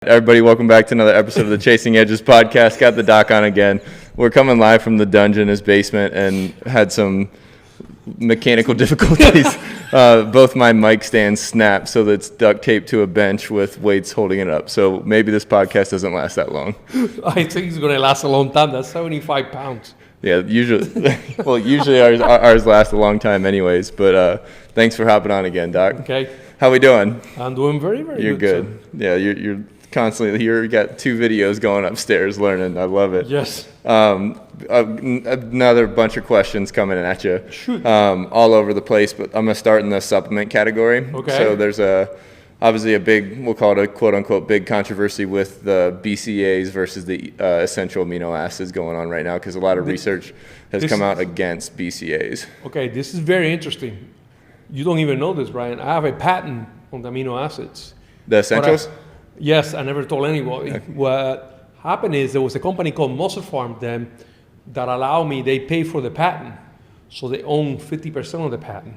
Everybody, welcome back to another episode of the Chasing Edges podcast. Got the doc on again. We're coming live from the dungeon, his basement, and had some mechanical difficulties. Both my mic stands snapped, so that's duct taped to a bench with weights holding it up. So maybe this podcast doesn't last that long. I think it's going to last a long time. That's 75 pounds. Yeah, usually ours last a long time anyways, but thanks for hopping on again, Doc. Okay. How we doing? I'm doing very, very You're good. Yeah, you're constantly here. You got 2 videos going upstairs learning. I love it. Yes. Another bunch of questions coming at you. Shoot. All over the place, but I'm going to start in the supplement category. Okay. So there's obviously a big, we'll call it a quote unquote big controversy with the BCAAs versus the essential amino acids going on right now because a lot of research has come out against BCAAs. Okay, this is very interesting. You don't even know this, Brian. I have a patent on the amino acids. The essentials? Yes, I never told anybody. Okay. What happened is there was a company called Muscle Farm then that allowed me, they pay for the patent. So they own 50% of the patent,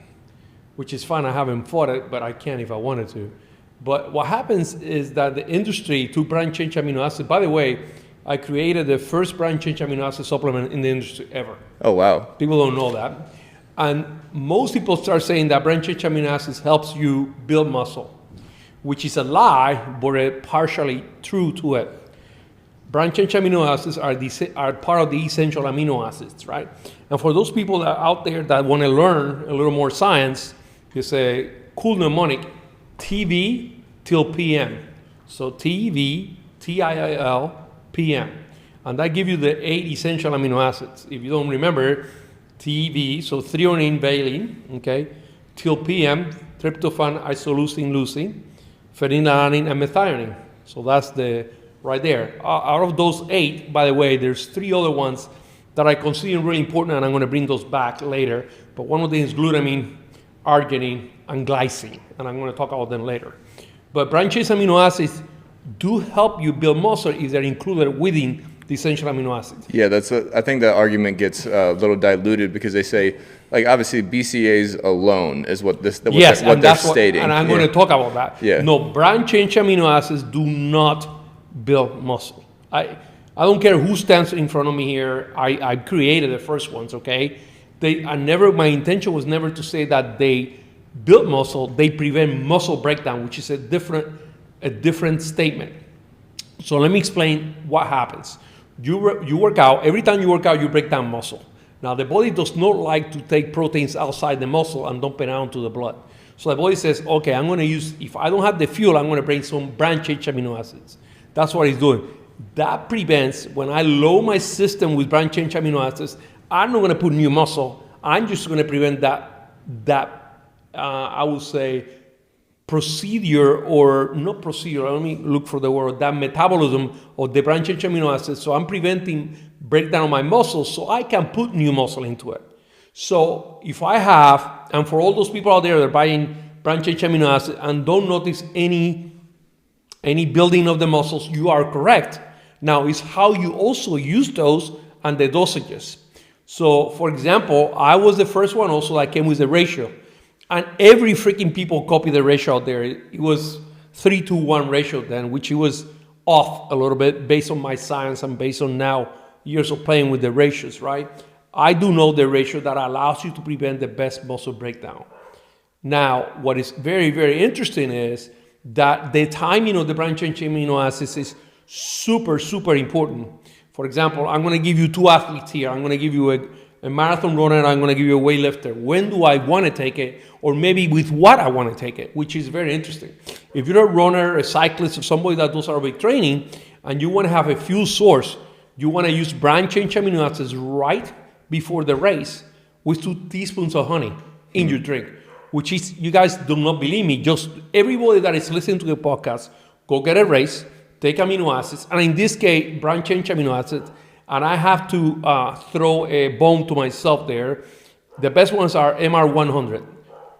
which is fine. I haven't fought it, but I can if I wanted to. But what happens is that the industry took branch change amino acids. By the way, I created the first branch change amino acid supplement in the industry ever. Oh, wow. People don't know that. And most people start saying that branch change amino acids helps you build muscle, which is a lie, but partially true to it. Branch change amino acids are part of the essential amino acids, right? And for those people that are out there that want to learn a little more science, it's a cool mnemonic, TV till PM. So TV, TIIL, PM. And that gives you the 8 essential amino acids. If you don't remember, TV, so threonine, valine, okay, till PM, tryptophan, isoleucine, leucine, phenylalanine, and methionine. So that's right there. Out of those 8, by the way, there's 3 other ones that I consider really important, and I'm going to bring those back later. But one of them is glutamine, arginine, and glycine, and I'm going to talk about them later. But branch chain amino acids do help you build muscle if they're included within the essential amino acids. Yeah, I think that argument gets a little diluted because they say, like, obviously BCAAs alone is what they're stating. And I'm going to talk about that. Yeah. No, branch chain amino acids do not build muscle. I don't care who stands in front of me here. I created the first ones, okay? My intention was never to say that they build muscle. They prevent muscle breakdown, which is a different statement. So let me explain what happens. You work out. Every time you work out, you break down muscle. Now, the body does not like to take proteins outside the muscle and dump it out into the blood. So the body says, okay, I'm going to use, if I don't have the fuel, I'm going to bring some branch chain amino acids. That's what it's doing. That prevents, when I load my system with branch chain amino acids, I'm not going to put new muscle. I'm just going to prevent that I would say, procedure, or not procedure, let me look for the word, that metabolism of the branch chain amino acids. So I'm preventing breakdown of my muscles so I can put new muscle into it. So if I have, and for all those people out there that are buying branch chain amino acids and don't notice any building of the muscles, you are correct. Now it's how you also use those and the dosages. So for example, I was the first one also that came with the ratio. And every freaking people copy the ratio out there. It was 3-to-1 ratio then, which it was off a little bit based on my science and based on now years of playing with the ratios, right? I do know the ratio that allows you to prevent the best muscle breakdown. Now, what is very, very interesting is that the timing of the branch chain amino acids is super, super important. For example, I'm going to give you 2 athletes here. I'm going to give you a marathon runner, and I'm going to give you a weightlifter. When do I want to take it? Or maybe with what I want to take it, which is very interesting. If you're a runner, a cyclist, or somebody that does aerobic training, and you want to have a fuel source, you want to use branch chain amino acids right before the race with 2 teaspoons of honey in your drink, which is, you guys do not believe me, just everybody that is listening to the podcast, go get a race, take amino acids, and in this case, branch chain amino acids, and I have to throw a bone to myself there. The best ones are MR100.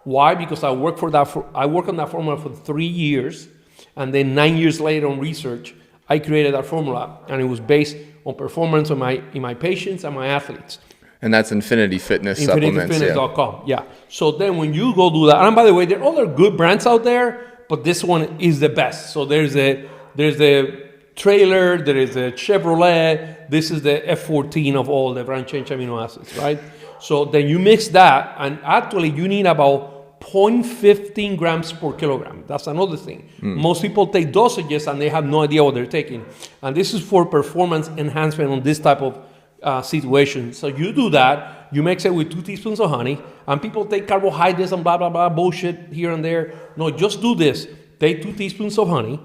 Why? Because I work on that formula for 3 years, and then 9 years later on research, I created that formula, and it was based on performance in my patients and my athletes. And that's Infinity Fitness supplements. InfinityFitness.com, yeah. So then when you go do that, and by the way, there are other good brands out there, but this one is the best. So there's a there's the trailer, there is the Chevrolet. This is the F14 of all the branched-chain amino acids, right? So then you mix that, and actually you need about 0.15 grams per kilogram. That's another thing. Most people take dosages and they have no idea what they're taking. And this is for performance enhancement on this type of situation. So you do that, you mix it with 2 teaspoons of honey, and people take carbohydrates and blah, blah, blah, bullshit here and there. No, just do this. Take 2 teaspoons of honey,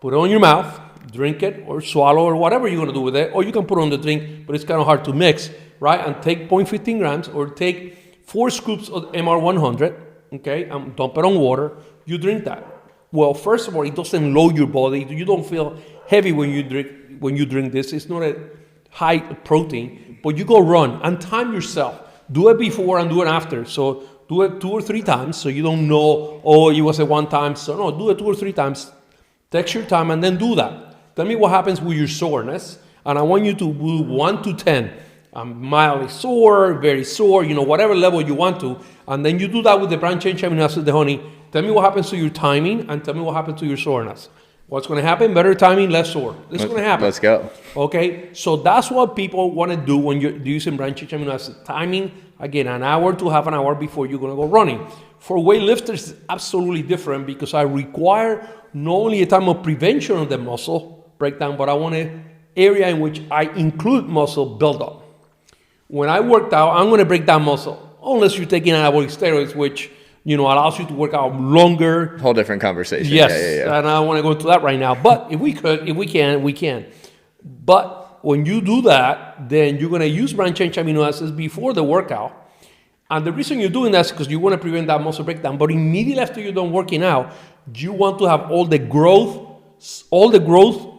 put it on your mouth, drink it or swallow or whatever you're going to do with it, or you can put it on the drink, but it's kind of hard to mix, right? And take 0.15 grams or take 4 scoops of MR100, okay, and dump it on water. You drink that. Well, first of all, it doesn't load your body. You don't feel heavy when you drink this. It's not a high protein, but you go run and time yourself. Do it before and do it after. So do it 2 or 3 times so you don't know, oh, it was a one time. So no, do it 2 or 3 times. Take your time and then do that. Tell me what happens with your soreness. And I want you to do 1 to 10. I'm mildly sore, very sore, whatever level you want to. And then you do that with the branched-chain amino acid, the honey. Tell me what happens to your timing and tell me what happens to your soreness. What's going to happen? Better timing, less sore. This is going to happen. Let's go. Okay, so that's what people want to do when you're using branched-chain amino acid. Timing, again, an hour to half an hour before you're going to go running. For weightlifters, it's absolutely different because I require not only a time of prevention of the muscle breakdown, but I want an area in which I include muscle buildup. When I worked out, I'm going to break down muscle, unless you're taking anabolic steroids, which allows you to work out longer. Whole different conversation. Yes, Yeah. and I don't want to go into that right now. But if we can, we can. But when you do that, then you're going to use branched-chain amino acids before the workout. And the reason you're doing that is because you want to prevent that muscle breakdown. But immediately after you're done working out, you want to have all the growth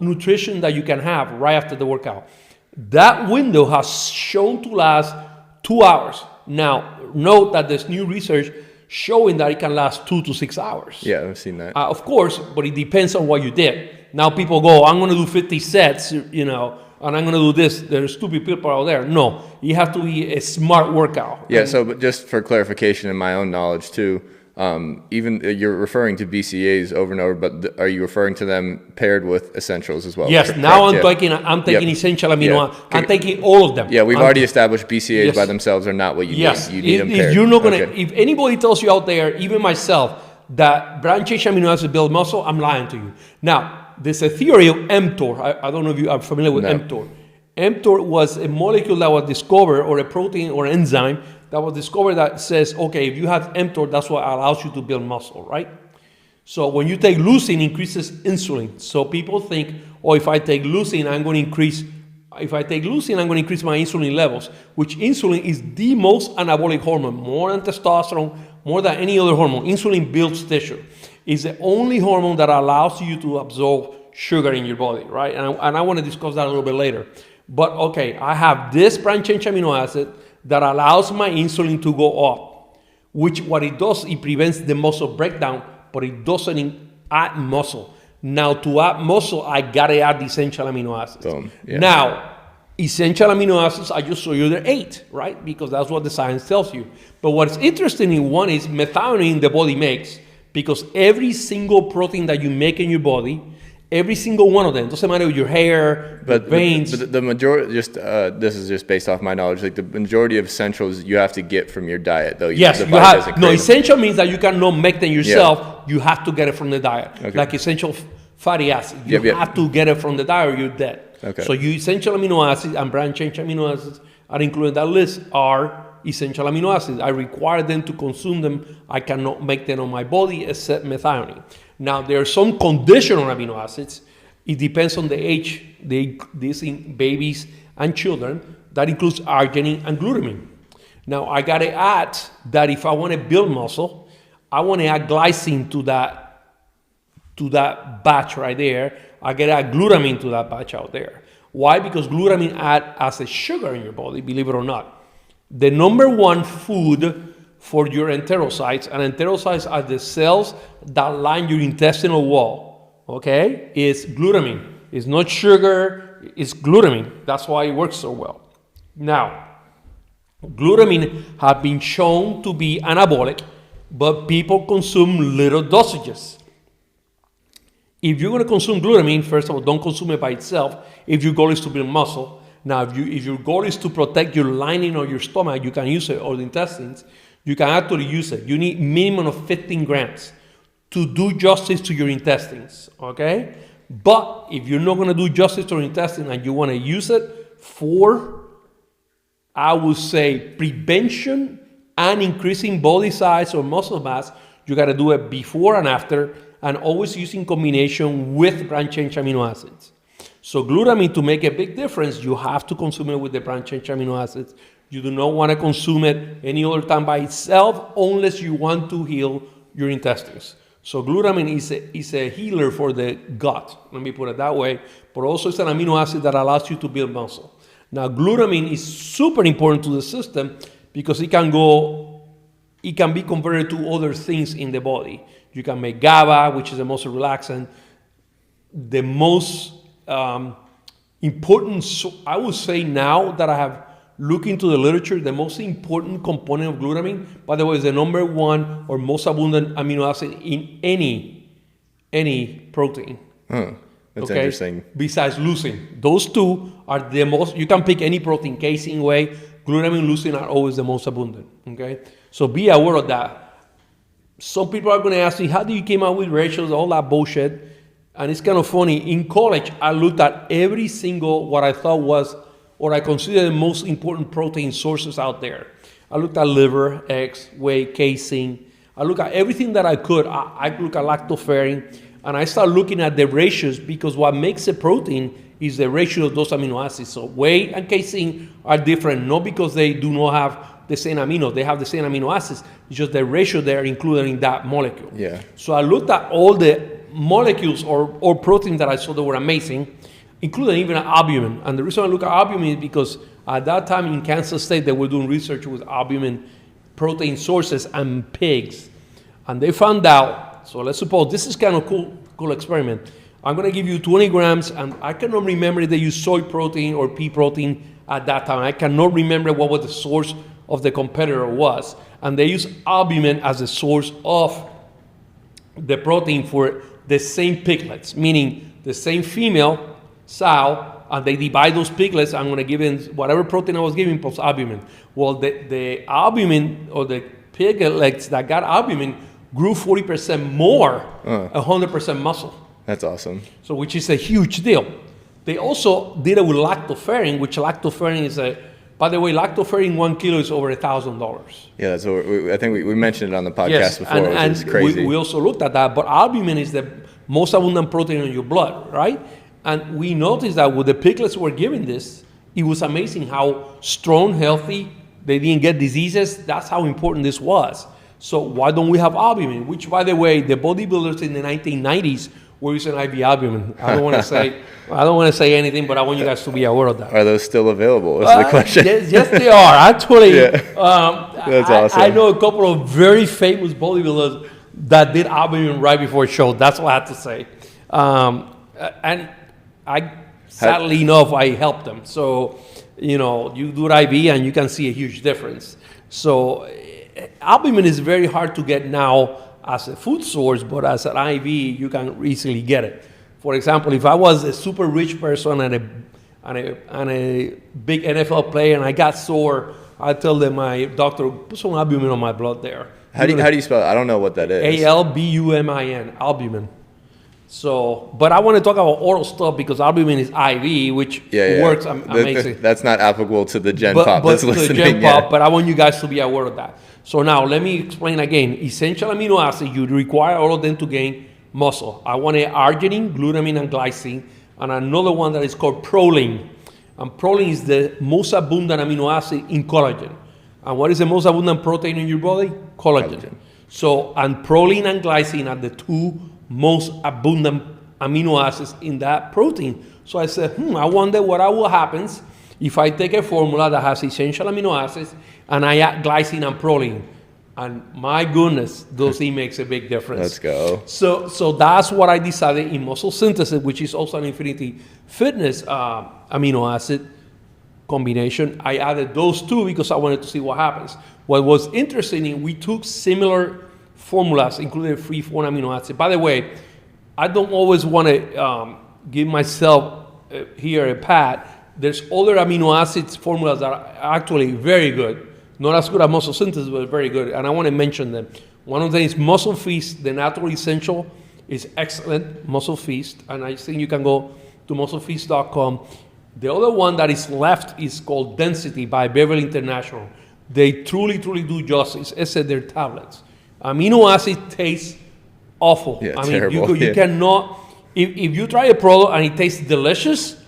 nutrition that you can have right after the workout. That window has shown to last 2 hours. Now, note that there's new research showing that it can last 2 to 6 hours. Yeah, I've seen that. Of course, but it depends on what you did. Now people go, I'm going to do 50 sets, and I'm going to do this. There's stupid people out there. No, you have to be a smart workout. Yeah, but just for clarification and my own knowledge too, even you're referring to BCAAs over and over, but are you referring to them paired with essentials as well? Yes, Correct, now I'm yeah. taking essential amino acids. Yeah. I'm taking all of them. Yeah, we've already established BCAAs Yes. by themselves are not what you Yes, need. You need them paired. if you're not gonna, Okay. if anybody tells you out there, even myself, that branched-chain amino acids build muscle, I'm lying to you. Now, there's a theory of mTOR. I don't know if you are familiar with No. mTOR. mTOR was a molecule that was discovered, or a protein or enzyme that was discovered that says, okay, if you have mTOR, that's what allows you to build muscle, right? So when you take leucine, it increases insulin. So people think, oh, if I take leucine, I'm going to increase my insulin levels, which insulin is the most anabolic hormone, more than testosterone, more than any other hormone. Insulin builds tissue. It's the only hormone that allows you to absorb sugar in your body, right? And I want to discuss that a little bit later. But okay, I have this branched-chain amino acid that allows my insulin to go up, which what it does, it prevents the muscle breakdown, but it doesn't add muscle. Now, to add muscle, I gotta add the essential amino acids. Boom. Yeah. Now, essential amino acids, I just showed you they're 8, right? Because that's what the science tells you. But what's interesting in one is methionine the body makes, because every single protein that you make in your body, every single one of them, doesn't matter your hair, But veins. the majority, this is just based off my knowledge. Like the majority of essentials you have to get from your diet, though. Yes, the you body have. doesn't No, crave them. essential means that you cannot make them yourself. You have to get it from the diet. Okay. Like essential fatty acids. You Yep. have to get it from the diet or you're dead. Okay. So you essential amino acids and branched-chain amino acids are included in that list are essential amino acids. I require them to consume them. I cannot make them on my body except methionine. Now, there are some conditional amino acids. It depends on the age, these in babies and children. That includes arginine and glutamine. Now, I got to add that if I want to build muscle, I want to add glycine to that batch right there. I got to add glutamine to that batch out there. Why? Because glutamine acts as a sugar in your body, believe it or not. The number one food for your enterocytes, and enterocytes are the cells that line your intestinal wall, okay, is glutamine. It's not sugar, it's glutamine. That's why it works so well. Now, glutamine has been shown to be anabolic, but people consume little dosages. if you're going to consume glutamine, first of all, don't consume it by itself if your goal is to build muscle. Now, if your goal is to protect your lining of your stomach, you can use it, or the intestines, you can actually use it. You need minimum of 15 grams to do justice to your intestines, okay? But if you're not going to do justice to your intestine and you want to use it for, I would say, prevention and increasing body size or muscle mass, you got to do it before and after, and always using combination with branch-chain amino acids. So glutamine, to make a big difference, you have to consume it with the branch-chain amino acids. You do not want to consume it any other time by itself unless you want to heal your intestines. So glutamine is a healer for the gut, let me put it that way, but also it's an amino acid that allows you to build muscle. Now glutamine is super important to the system because it can be converted to other things in the body. You can make GABA, which is the most relaxant. The most important, I would say now that I have looked into the literature, the most important component of glutamine, by the way, is the number one or most abundant amino acid in any protein. That's interesting. Besides leucine. Those two are the most, you can pick any protein, casein, whey, glutamine, leucine are always the most abundant, okay? So be aware of that. Some people are going to ask me, how do you came up with ratios, all that bullshit? And it's kind of funny. In college, I looked at every single, what I thought was, or I consider the most important protein sources out there. I looked at liver, eggs, whey, casein. I looked at everything that I could. I looked at lactoferrin, and I started looking at the ratios because what makes a protein is the ratio of those amino acids. So whey and casein are different, not because they do not have the same amino. They have the same amino acids. It's just the ratio they're included in that molecule. Yeah. So I looked at all the molecules or proteins that I saw that were amazing, including even albumin. And the reason I look at albumin is because at that time in Kansas State, they were doing research with albumin protein sources and pigs. And they found out, so let's suppose this is kind of cool experiment. I'm going to give you 20 grams, and I cannot remember if they used soy protein or pea protein at that time. I cannot remember what the source of the competitor was. And they use albumin as a source of the protein for the same piglets, meaning the same female sow, and they divide those piglets. I'm going to give in whatever protein I was giving plus albumin. Well, the albumin or the piglets that got albumin grew 40% more, 100% muscle. That's awesome. So, which is a huge deal. They also did it with lactoferrin, which lactoferrin is by the way, lactoferrin 1 kilo is over $1,000. Yeah, that's what I think we mentioned it on the podcast before, which is crazy. We also looked at that, but albumin is the most abundant protein in your blood, right? And we noticed that with the piglets were given this, it was amazing how strong, healthy, they didn't get diseases. That's how important this was. So why don't we have albumin? Which, by the way, the bodybuilders in the 1990s were using IV albumin. I don't want to say anything, but I want you guys to be aware of that. Are those still available? Is the question. Yes, they are. Actually, that's awesome. I know a couple of very famous bodybuilders that did albumin right before a show. That's what I have to say. And I, sadly enough, I helped them. So, you do it IV and you can see a huge difference. So albumin is very hard to get now as a food source, but as an IV, you can easily get it. For example, if I was a super rich person and a big NFL player and I got sore, I tell them, my doctor, put some albumin on my blood there. How do you spell it? I don't know what that is. albumin, albumin. So, but I want to talk about oral stuff because albumin is IV, which works amazing. That's not applicable to the Gen Pop that's listening. But I want you guys to be aware of that. So now let me explain again. Essential amino acids, you require all of them to gain muscle. I want arginine, glutamine, and glycine, and another one that is called proline. And proline is the most abundant amino acid in collagen. And what is the most abundant protein in your body? Collagen. So, and proline and glycine are the two most abundant amino acids in that protein. So I said, I wonder what happens if I take a formula that has essential amino acids and I add glycine and proline. And my goodness, it makes a big difference. Let's go. So that's what I decided in muscle synthesis, which is also an Infinity Fitness amino acid combination. I added those two because I wanted to see what happens. What was interesting, we took similar formulas, including free-form amino acid. By the way, I don't always want to give myself here a pat. There's other amino acids formulas that are actually very good. Not as good as muscle synthesis, but very good. And I want to mention them. One of them is Muscle Feast, the natural essential is excellent, Muscle Feast. And I think you can go to musclefeast.com. The other one that is left is called Density by Beverly International. They truly, truly do justice. It's their tablets. Amino acid tastes awful. Yeah, I mean, terrible. you cannot, if you try a product and it tastes delicious,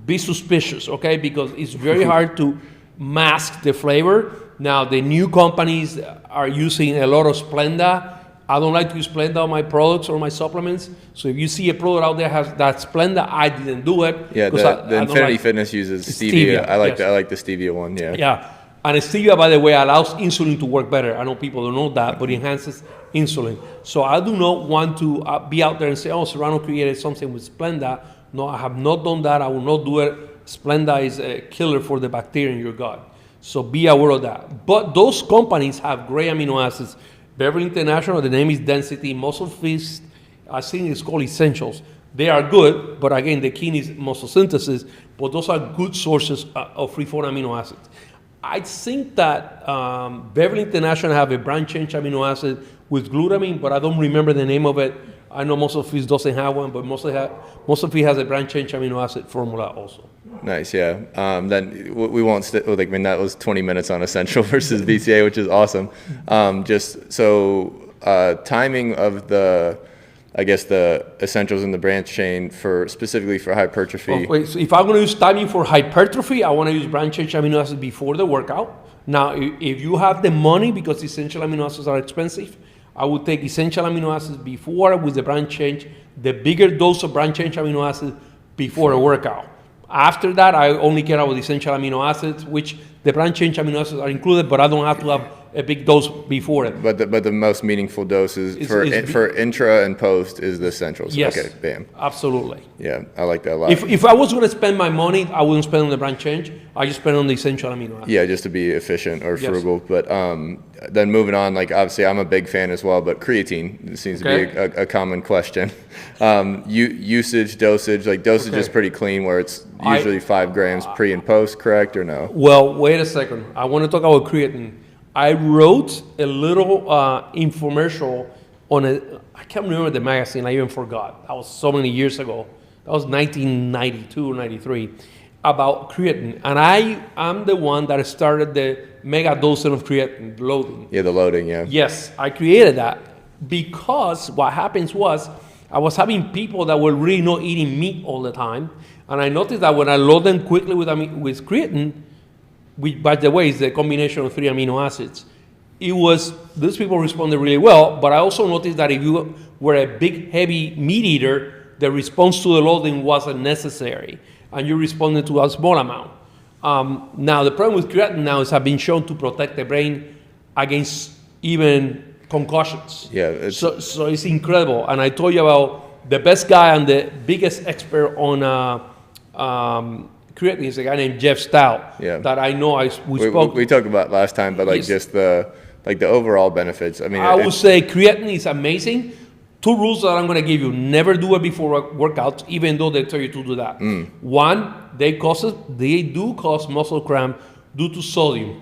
be suspicious, okay? Because it's very hard to mask the flavor. Now, the new companies are using a lot of Splenda. I don't like to use Splenda on my products or my supplements. So if you see a product out there has that Splenda, I didn't do it. Yeah, the Infinity Fitness uses stevia. I like the stevia one. Yeah. Yeah, and stevia, by the way, allows insulin to work better. I know people don't know that, but it enhances insulin. So I do not want to be out there and say, "Oh, Serrano created something with Splenda." No, I have not done that. I will not do it. Splenda is a killer for the bacteria in your gut. So be aware of that. But those companies have great amino acids. Beverly International, the name is Density. Muscle Feast, I think it's called Essentials. They are good, but again, the key is muscle synthesis. But those are good sources of free-form amino acids. I think that Beverly International have a brand change amino acid with glutamine, but I don't remember the name of it. I know Muscle Feast doesn't have one, but Muscle Feast has a brand change amino acid formula also. Nice, yeah. Then we won't that was 20 minutes on essential versus BCA, which is awesome. Just so timing of the essentials in the branch chain specifically for hypertrophy. Okay, so if I'm going to use timing for hypertrophy, I want to use branch change amino acids before the workout. Now, if you have the money, because essential amino acids are expensive, I would take essential amino acids before with the branch change, the bigger dose of branch change amino acids before a workout. After that, I only care about essential amino acids, which the branch change amino acids are included, but I don't have to have a big dose before it. But the most meaningful doses for intra and post is the essentials. Yes. Okay, bam. Absolutely. Yeah, I like that a lot. If I was going to spend my money, I wouldn't spend on the branch change. I just spend on the essential amino acids. Yeah, just to be efficient or frugal. But then moving on, obviously I'm a big fan as well, but creatine seems to be a common question. Usage, dosage, dosage is pretty clean where it's usually 5 grams pre and post, correct or no? Well, wait a second. I want to talk about creatine. I wrote a little infomercial on I can't remember the magazine, I even forgot. That was so many years ago. That was 1992 or 93, about creatine. And I'm the one that started the mega dosing of creatine, loading. Yeah, the loading, yeah. Yes, I created that because what happens was I was having people that were really not eating meat all the time. And I noticed that when I load them quickly with creatine, which, by the way, is the combination of 3 amino acids, these people responded really well, but I also noticed that if you were a big, heavy meat eater, the response to the loading wasn't necessary, and you responded to a small amount. Now, the problem with creatine now is have been shown to protect the brain against even concussions. Yeah. So it's incredible, and I told you about the best guy and the biggest expert on creatine is a guy named Jeff Stout. Yeah. That I know. We talked about last time, but yes. Just the overall benefits. I mean, I would say creatine is amazing. 2 rules that I'm going to give you: never do it before workouts, even though they tell you to do that. One, they do cause muscle cramp due to sodium.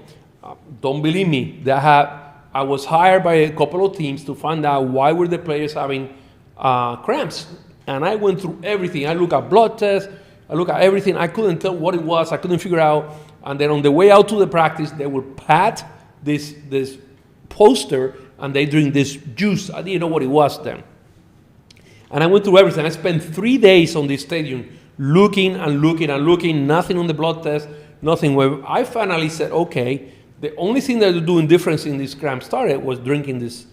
Don't believe me. I was hired by a couple of teams to find out why were the players having cramps, and I went through everything. I looked at blood tests. I look at everything. I couldn't tell what it was. I couldn't figure out. And then on the way out to the practice, they would pat this poster and they drink this juice. I didn't know what it was then. And I went through everything. I spent 3 days on this stadium looking and looking and looking. Nothing on the blood test. Nothing. Where I finally said, okay, the only thing that was doing difference in this cramp started was drinking this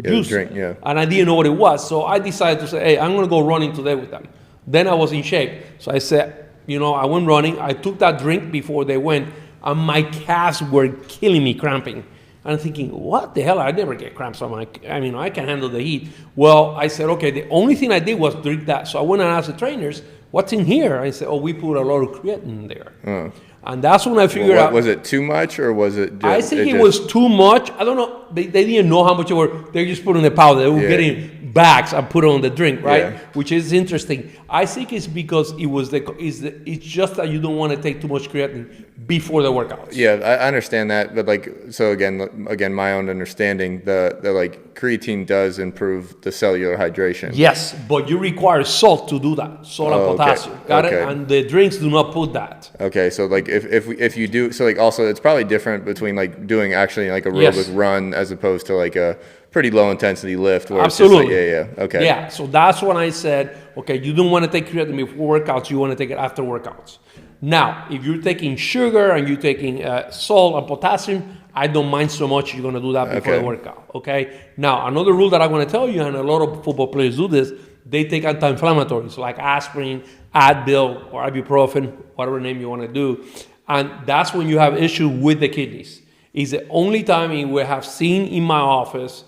juice. And I didn't know what it was. So I decided to say, hey, I'm going to go running today with them. Then I was in shape. So I said, I went running. I took that drink before they went, and my calves were killing me, cramping. And I'm thinking, what the hell? I never get cramps on I can handle the heat. Well, I said, okay, the only thing I did was drink that. So I went and asked the trainers, what's in here? I said, we put a lot of creatine in there. And that's when I figured out. Was it too much or was it just, I think it was too much. I don't know. they didn't know how much they were. They just put in the powder. They were getting bags and put on the drink, right? Yeah. Which is interesting. I think it's because it's just that you don't want to take too much creatine before the workouts. Yeah, I understand that, but like, so again, my own understanding, the like creatine does improve the cellular hydration. Yes, but you require salt to do that, salt and potassium. Got it? And the drinks do not put that. Okay, so like if you do, so like also it's probably different between like doing actually like aerobic run as opposed to like a pretty low intensity lift where Absolutely. it's just like, okay. Yeah, so that's when I said, okay, you don't want to take creatine before workouts, you want to take it after workouts. Now, if you're taking sugar and you're taking salt and potassium, I don't mind so much you're going to do that before the workout, okay? Now, another rule that I'm going to tell you, and a lot of football players do this, they take anti-inflammatories like aspirin, Advil, or ibuprofen, whatever name you want to do. And that's when you have issue with the kidneys. It's the only time we have seen in my office,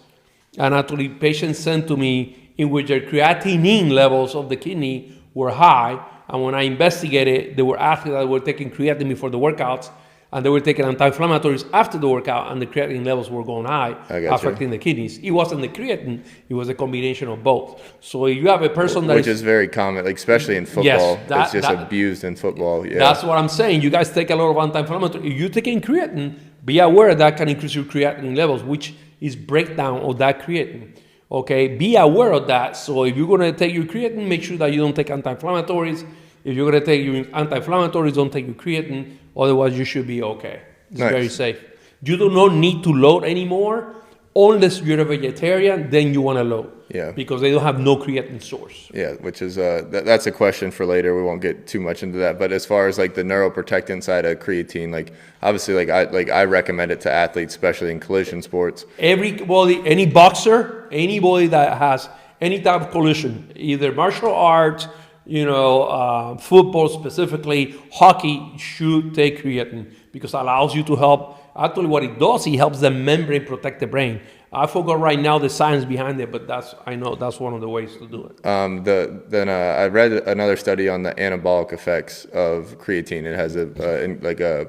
and actually patients sent to me in which their creatinine levels of the kidney were high. And when I investigated, they were athletes that were taking creatine before the workouts, and they were taking anti-inflammatories after the workout, and the creatine levels were going high, affecting the kidneys. It wasn't the creatine, it was a combination of both. So if you have a person which is very common, like especially in football, it's just abused in football. Yeah. That's what I'm saying. You guys take a lot of anti-inflammatory. If you're taking creatine, be aware that can increase your creatinine levels, which is breakdown of that creatine. Okay, be aware of that. So if you're going to take your creatine, make sure that you don't take anti-inflammatories. If you're going to take your anti-inflammatories, don't take your creatine. Otherwise, you should be okay. It's very safe. You do not need to load anymore unless you're a vegetarian. Then you want to load. Yeah. Because they don't have no creatine source. Yeah, which is that's a question for later. We won't get too much into that. But as far as like the neuroprotectant side of creatine, like obviously, I recommend it to athletes, especially in collision sports. Everybody, any boxer, anybody that has any type of collision, either martial arts, football specifically, hockey, should take creatine because it allows you to help. Actually, what it does, it helps the membrane protect the brain. I forgot right now the science behind it, but I know that's one of the ways to do it. I read another study on the anabolic effects of creatine. It has a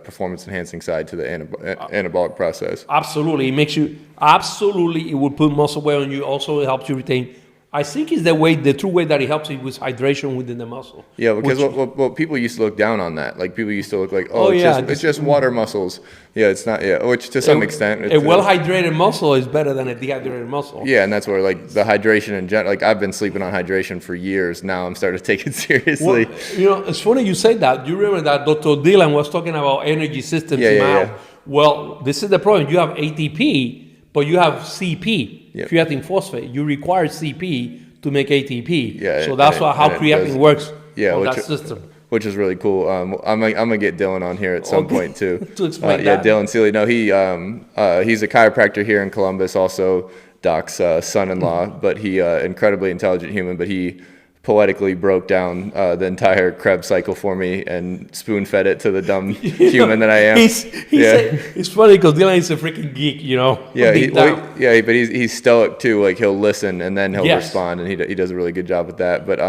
performance enhancing side to the anabolic process. Absolutely, it makes you it will put muscle weight on you. Also, it helps you retain. I think it's the true way that it helps you with hydration within the muscle. Yeah, because what people used to look down on that. Like people used to look like, it's just water muscles. Yeah, it's not. Yeah, which to some extent, a well-hydrated muscle is better than a dehydrated muscle. Yeah, and that's where like the hydration in general. Like I've been sleeping on hydration for years. Now I'm starting to take it seriously. Well, it's funny you say that. You remember that Dr. Dylan was talking about energy systems. Yeah. Well, this is the problem. You have ATP, but you have CP. Creatine phosphate, you require CP to make ATP. Yeah, so that's how creatine works on that system. Which is really cool. I'm gonna get Dylan on here at some point too. To explain that. Yeah, Dylan Seeley. No, he's a chiropractor here in Columbus, also Doc's son-in-law, but he incredibly intelligent human, but he poetically broke down the entire Krebs cycle for me and spoon-fed it to the dumb human that I am. It's funny because Dylan is a freaking geek, Yeah, but he's stoic too. Like he'll listen and then he'll respond, and he does a really good job with that. But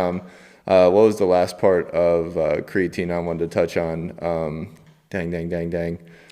what was the last part of creatine I wanted to touch on? Dang.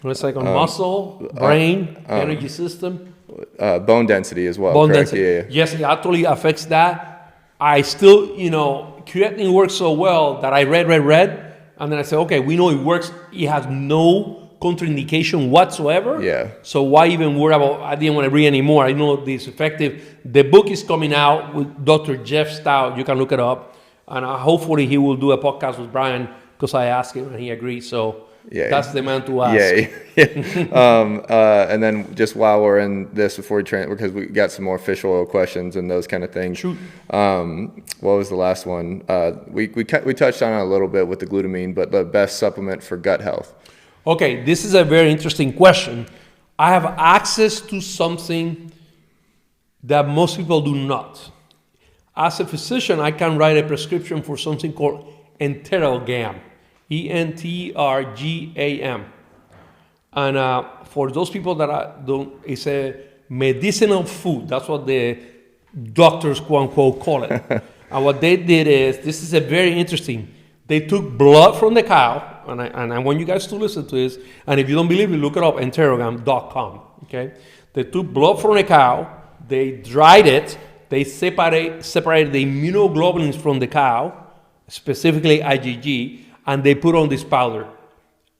It's like on muscle, brain, energy system. Bone density as well. Bone correct? density. Yeah. Yes, it actually affects that. I still, creatine works so well that I read, and then I said, okay, we know it works. It has no contraindication whatsoever. Yeah. So why even worry about, I didn't want to read anymore. I know this effective. The book is coming out with Dr. Jeff Stout. You can look it up. And hopefully he will do a podcast with Brian because I asked him and he agreed. So that's the man to ask. And then just while we're in this, before we because we got some more fish oil questions and those kind of things. Shoot. What was the last one? We touched on it a little bit with the glutamine, but the best supplement for gut health. Okay, this is a very interesting question. I have access to something that most people do not. As a physician, I can write a prescription for something called Enterogam. Entrgam. And for those people that don't, it's a medicinal food. That's what the doctors, quote unquote, call it. And what they did is, this is a very interesting. They took blood from the cow, and I want you guys to listen to this. And if you don't believe me, look it up, enterogam.com. Okay, They took blood from a cow, they dried it, they separated the immunoglobulins from the cow, specifically IgG, and they put on this powder,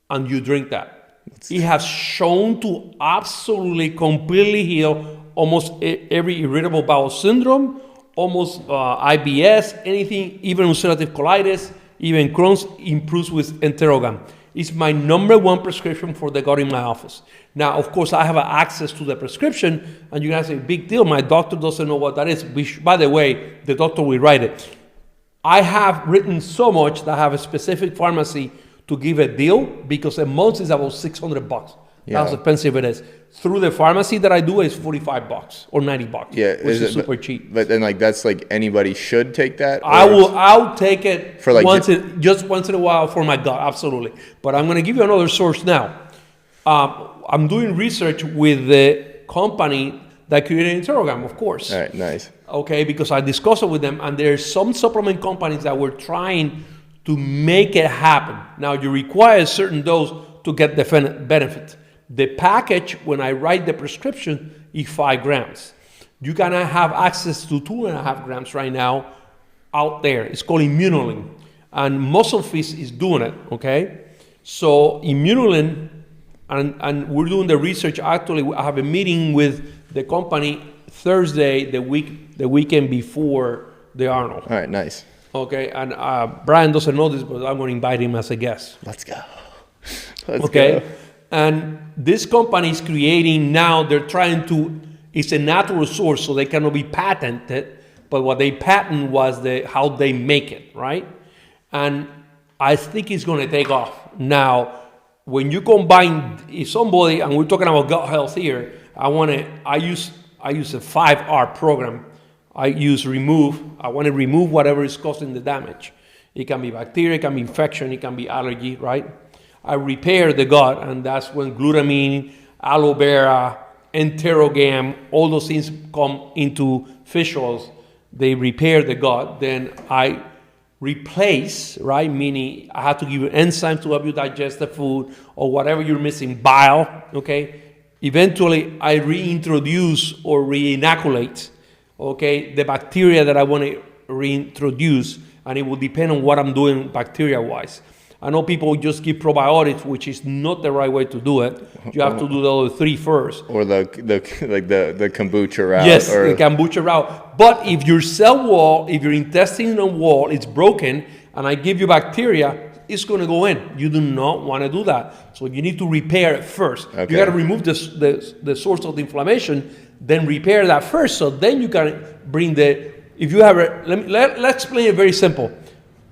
and you drink that. It has shown to absolutely completely heal almost every irritable bowel syndrome, almost IBS, anything, even ulcerative colitis, even Crohn's, improves with Enterogam. It's my #1 prescription for the gut in my office. Now, of course, I have access to the prescription, and you guys say, big deal, my doctor doesn't know what that is. By the way, the doctor will write it. I have written so much that I have a specific pharmacy to give a deal, because a month is about $600. Yeah. That's how expensive it is. Through the pharmacy that I do, it's $45 or $90. Yeah, which is super cheap. But then, like, that's like anybody should take that. I'll take it for like just once in a while for my gut, absolutely. But I'm going to give you another source now. I'm doing research with the company that created Enterogam, of course. All right, nice. Okay, because I discussed it with them, and there's some supplement companies that were trying to make it happen. Now, you require a certain dose to get the benefit. The package, when I write the prescription, is 5 grams. You're gonna have access to 2.5 grams right now out there. It's called Immunolin, and Muscle Feast is doing it, okay? So Immunolin, and we're doing the research. Actually, I have a meeting with the company Thursday, the weekend before the Arnold. All right, nice. Okay, and Brian doesn't know this, but I'm gonna invite him as a guest. Let's go. Okay, and this company is creating now, they're trying to, it's a natural source, so they cannot be patented, but what they patent was how they make it, right? And I think it's going to take off. Now, when you combine, if somebody, and we're talking about gut health here, I use a 5R program. I want to remove whatever is causing the damage. It can be bacteria, it can be infection, it can be allergy, right? I repair the gut, and that's when glutamine, aloe vera, Enterogam, all those things come into fish oils. They repair the gut. Then I replace, right? Meaning I have to give you enzymes to help you digest the food or whatever you're missing, bile, okay? Eventually, I reintroduce or reinoculate, okay, the bacteria that I want to reintroduce, and it will depend on what I'm doing bacteria-wise. I know people just give probiotics, which is not the right way to do it. You have to do the other 3 first. Or the kombucha route. Yes, the kombucha route. But if your cell wall, if your intestinal wall is broken, and I give you bacteria, it's going to go in. You do not want to do that. So you need to repair it first. Okay. You got to remove the source of the inflammation, then repair that first. So then you can bring if you have let's explain it very simple.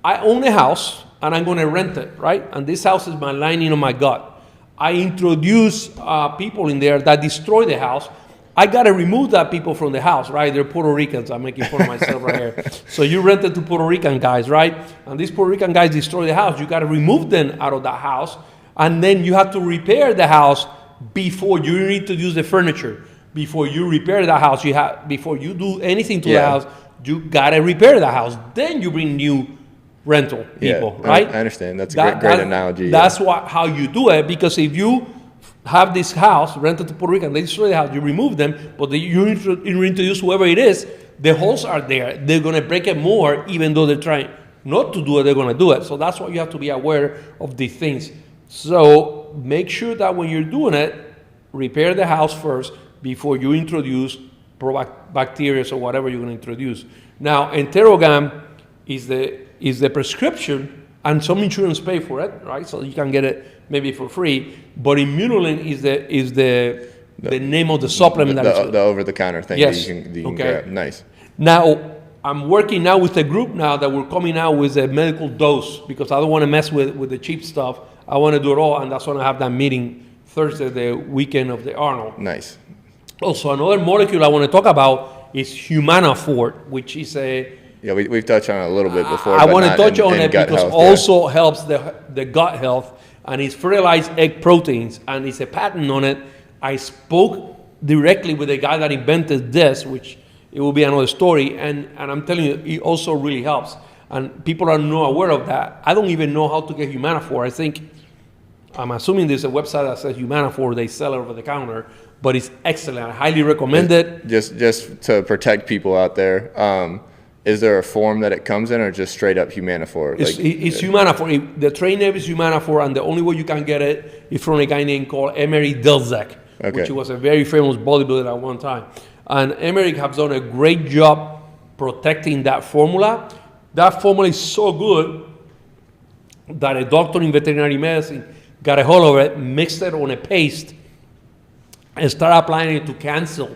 I own a house, and I'm going to rent it, right? And this house is my lining of my gut. I introduce people in there that destroy the house. I got to remove that people from the house, right? They're Puerto Ricans. I'm making fun of myself right here. So you rented to Puerto Rican guys, right? And these Puerto Rican guys destroy the house. You got to remove them out of that house. And then you have to repair the house before you introduce the furniture. Before you repair the house, before you do anything to the house, you got to repair the house. Then you bring new rental people, right? I understand. That's a great analogy. That's how you do it, because if you have this house rented to Puerto Rico and they destroy the house, you remove them, but you introduce whoever it is, the holes are there. They're going to break it more, even though they're trying not to do it, they're going to do it. So that's why you have to be aware of these things. So make sure that when you're doing it, repair the house first before you introduce bacteria or whatever you're going to introduce. Now, Enterogam is the prescription, and some insurance pay for it, right? So you can get it maybe for free. But Immunolin is the name of the supplement. The over-the-counter thing. Yes. that you can grab. Nice. Now, I'm working now with a group now that we're coming out with a medical dose, because I don't want to mess with the cheap stuff. I want to do it all, and that's when I have that meeting Thursday, the weekend of the Arnold. Nice. Also, another molecule I want to talk about is Humanafort, which is a... Yeah, we've touched on it a little bit before. I want to touch on it because health, also helps the gut health, and it's fertilized egg proteins, and it's a patent on it. I spoke directly with the guy that invented this, which it will be another story, and I'm telling you, it also really helps. And people are not aware of that. I don't even know how to get Humanafort. I'm assuming there's a website that says Humanafort, they sell it over the counter, but it's excellent. I highly recommend it. Just to protect people out there, is there a form that it comes in, or just straight up Humanafor? It's Humanafor. The trade name is Humanafor, and the only way you can get it is from a guy named called Emery Delzek, which was a very famous bodybuilder at one time. And Emery has done a great job protecting that formula. That formula is so good that a doctor in veterinary medicine got a hold of it, mixed it on a paste, and started applying it to cancer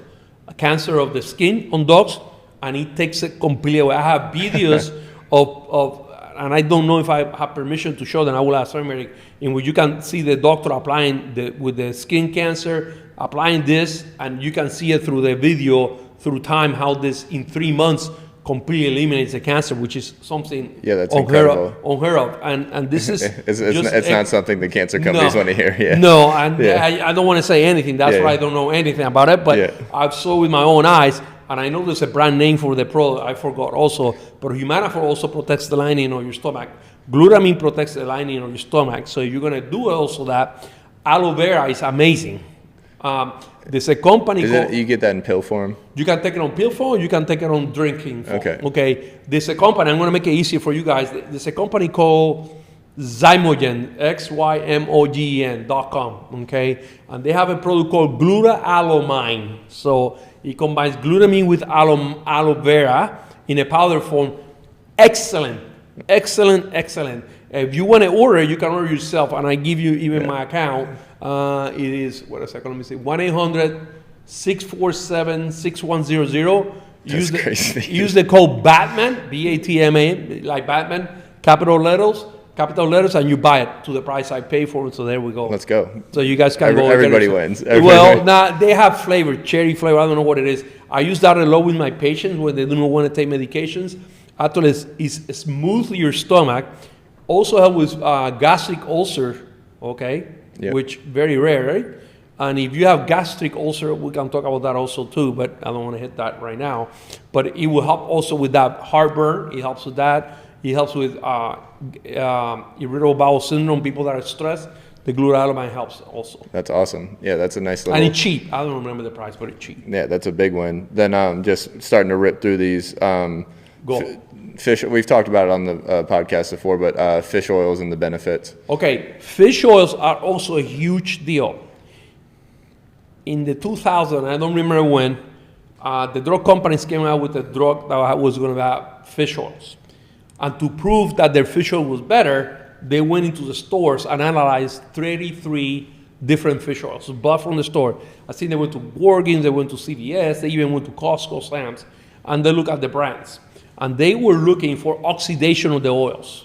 of the skin on dogs, and it takes it completely away. I have videos of and I don't know if I have permission to show them. I will ask Emery, in which you can see the doctor applying with the skin cancer, applying this, and you can see it through the video through time how this in 3 months completely eliminates the cancer, which is something that's incredible. Unheard of. And this is it's not something the cancer companies want to hear. Yeah. No, and I don't want to say anything. That's why I don't know anything about it. But I've saw with my own eyes, and I know there's a brand name for the product. I forgot also. But Humanafor also protects the lining of your stomach. Glutamine protects the lining of your stomach. So you're gonna do also that. Aloe vera is amazing. There's a company called... You get that in pill form? You can take it on pill form, you can take it on drinking form. Okay. There's a company, I'm going to make it easier for you guys. There's a company called Zymogen, XYMOGEN.com, okay? And they have a product called Glutamine. So it combines glutamine with aloe vera in a powder form. Excellent. If you want to order, you can order yourself, and I give you even my account. It is, what a second, let me see, 1-800-647-6100. Use the code BATMAN, B-A-T-M-A, like Batman, capital letters, and you buy it to the price I pay for it. So there we go. Let's go. So you guys can go. Everybody wins. Well, now they have flavor, cherry flavor. I don't know what it is. I use that a lot with my patients when they do not want to take medications. Actually, it's smooth your stomach. Also help with gastric ulcer, okay? Yep. Which very rare, right? And if you have gastric ulcer, we can talk about that also too, but I don't want to hit that right now. But it will help also with that heartburn. It helps with that. It helps with irritable bowel syndrome, people that are stressed. The glutamine helps also. That's awesome. Yeah, that's a nice little... And it's cheap. I don't remember the price, but it's cheap. Yeah, that's a big one. Then just starting to rip through these... Fish, we've talked about it on the podcast before, but fish oils and the benefits. Okay, fish oils are also a huge deal. In the 2000, I don't remember when, the drug companies came out with a drug that was going to have fish oils. And to prove that their fish oil was better, they went into the stores and analyzed 33 different fish oils, bought from the store. I think they went to Morgan's, they went to CVS, they even went to Costco, Sam's, and they looked at the brands. And they were looking for oxidation of the oils.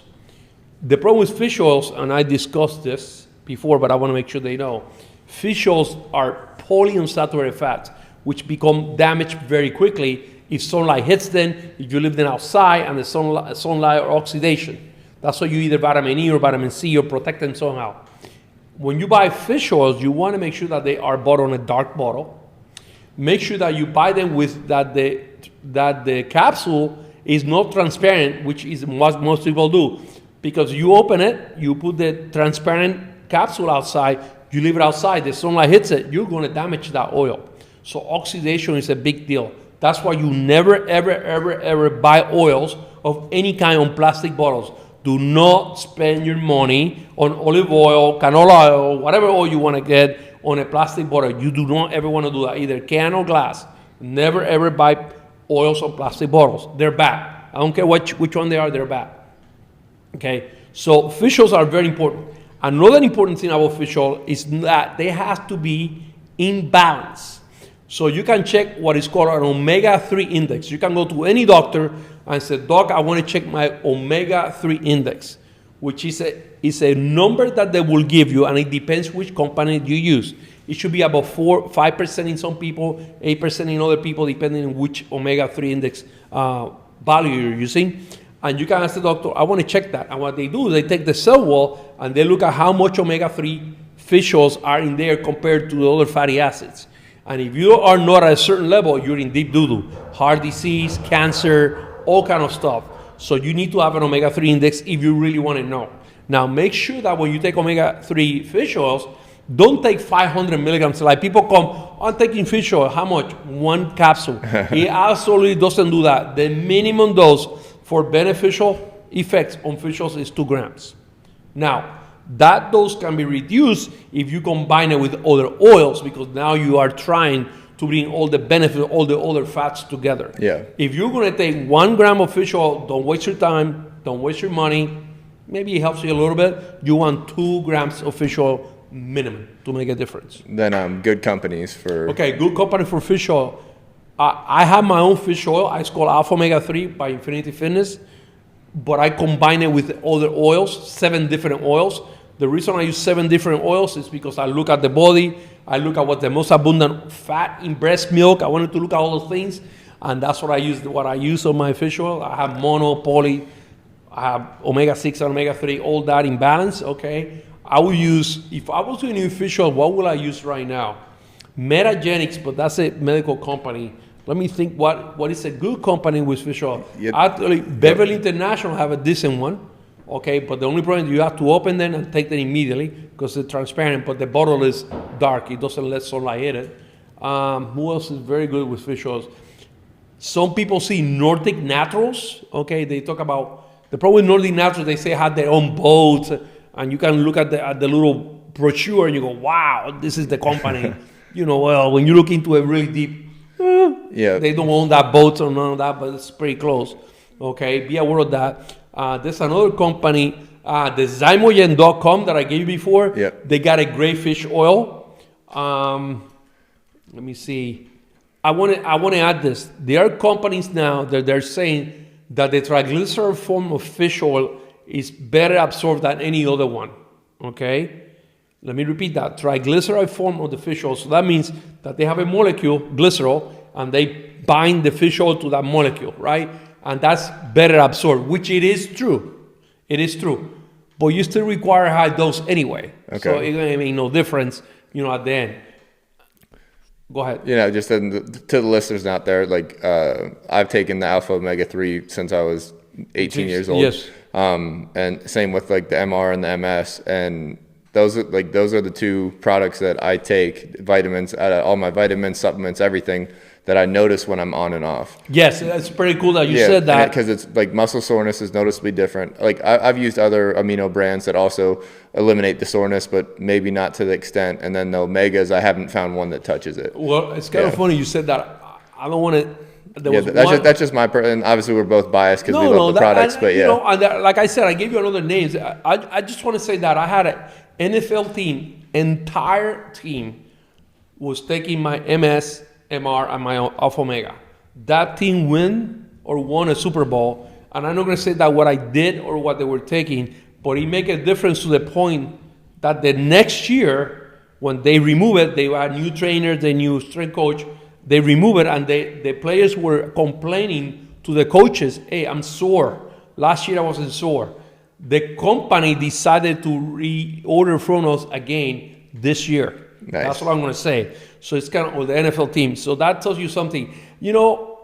The problem with fish oils, and I discussed this before, but I want to make sure they know, fish oils are polyunsaturated fats, which become damaged very quickly if sunlight hits them, if you leave them outside, and the sunlight or oxidation. That's why you either vitamin E or vitamin C or protect them somehow. When you buy fish oils, you want to make sure that they are bought on a dark bottle. Make sure that you buy them with that the capsule is not transparent, which is what most people do. Because you open it, you put the transparent capsule outside, you leave it outside, the sunlight hits it, you're going to damage that oil. So oxidation is a big deal. That's why you never, ever buy oils of any kind on plastic bottles. Do not spend your money on olive oil, canola oil, whatever oil you want to get on a plastic bottle. You do not ever want to do that, either can or glass. Never, ever buy oils on plastic bottles. They're bad. I don't care which one they are, they're bad. Okay, so fish oils are very important. Another important thing about fish oil is that they have to be in balance. So you can check what is called an omega-3 index. You can go to any doctor and say, Doc, I want to check my omega-3 index, which is a number that they will give you, and it depends which company you use. It should be about 5% in some people, 8% in other people, depending on which omega-3 index value you're using. And you can ask the doctor, I want to check that. And what they do is they take the cell wall and they look at how much omega-3 fish oils are in there compared to the other fatty acids. And if you are not at a certain level, you're in deep doo-doo. Heart disease, cancer, all kind of stuff. So you need to have an omega-3 index if you really want to know. Now, make sure that when you take omega-3 fish oils, Don't take 500 milligrams. Like people come, I'm taking fish oil. How much? 1 capsule. It absolutely doesn't do that. The minimum dose for beneficial effects on fish oils is 2 grams. Now, that dose can be reduced if you combine it with other oils, because now you are trying to bring all the benefits, all the other fats together. Yeah. If you're going to take 1 gram of fish oil, don't waste your time, don't waste your money. Maybe it helps you a little bit. You want 2 grams of fish oil minimum to make a difference. Then good companies for... Okay, good company for fish oil. I have my own fish oil. It's called Alpha Omega 3 by Infinity Fitness, but I combine it with other oils, 7 different oils. The reason I use 7 different oils is because I look at the body, I look at what's the most abundant fat in breast milk. I wanted to look at all those things, and that's what I use on my fish oil. I have mono, poly, I have omega-6 and omega-3, all that in balance, okay? I will use, if I was doing fish oil, what will I use right now? Metagenics, but that's a medical company. Let me think what is a good company with fish oil. Yep. Actually, Beverly International have a decent one, okay? But the only problem is you have to open them and take them immediately because they're transparent, but the bottle is dark. It doesn't let sunlight hit it. Who else is very good with fish oils? Some people see Nordic Naturals, okay? They talk about, the problem with Nordic Naturals, they say have their own boats, and you can look at the little brochure and you go, wow, this is the company. Well, when you look into it really deep, they don't own that boat or none of that, but it's pretty close. Okay, be aware of that. There's another company, the Zymogen.com that I gave you before. Yep. They got a great fish oil. Let me see. I want to add this. There are companies now that they're saying that the triglyceride form of fish oil is better absorbed than any other one, okay? Let me repeat that. Triglyceride form of the fish oil. So that means that they have a molecule, glycerol, and they bind the fish oil to that molecule, right? And that's better absorbed, which it is true. It is true. But you still require a high dose anyway. Okay. So it's going to make no difference, at the end. Go ahead. Just to the listeners out there, I've taken the Alpha Omega 3 since I was 18 years old. Yes. And same with the MR and the MS, and those are the 2 products that I take, vitamins, all my vitamins, supplements, everything that I notice when I'm on and off. Yes, that's pretty cool that you said that. Because it's muscle soreness is noticeably different. I've used other amino brands that also eliminate the soreness, but maybe not to the extent. And then the omegas, I haven't found one that touches it. Well, it's kind of funny you said that. I don't want to. That's just my and obviously we're both biased because we love the products, but like I said, I gave you another names. I just want to say that I had an NFL team, entire team was taking my MS, MR, and my Alpha Omega. That team won a Super Bowl, and I'm not going to say that what I did or what they were taking, but it make a difference to the point that the next year when they remove it, they had new trainers, the new strength coach. They remove it, and the players were complaining to the coaches, hey, I'm sore. Last year I wasn't sore. The company decided to reorder from us again this year. Nice. That's what I'm going to say. So it's kind of with the NFL team. So that tells you something.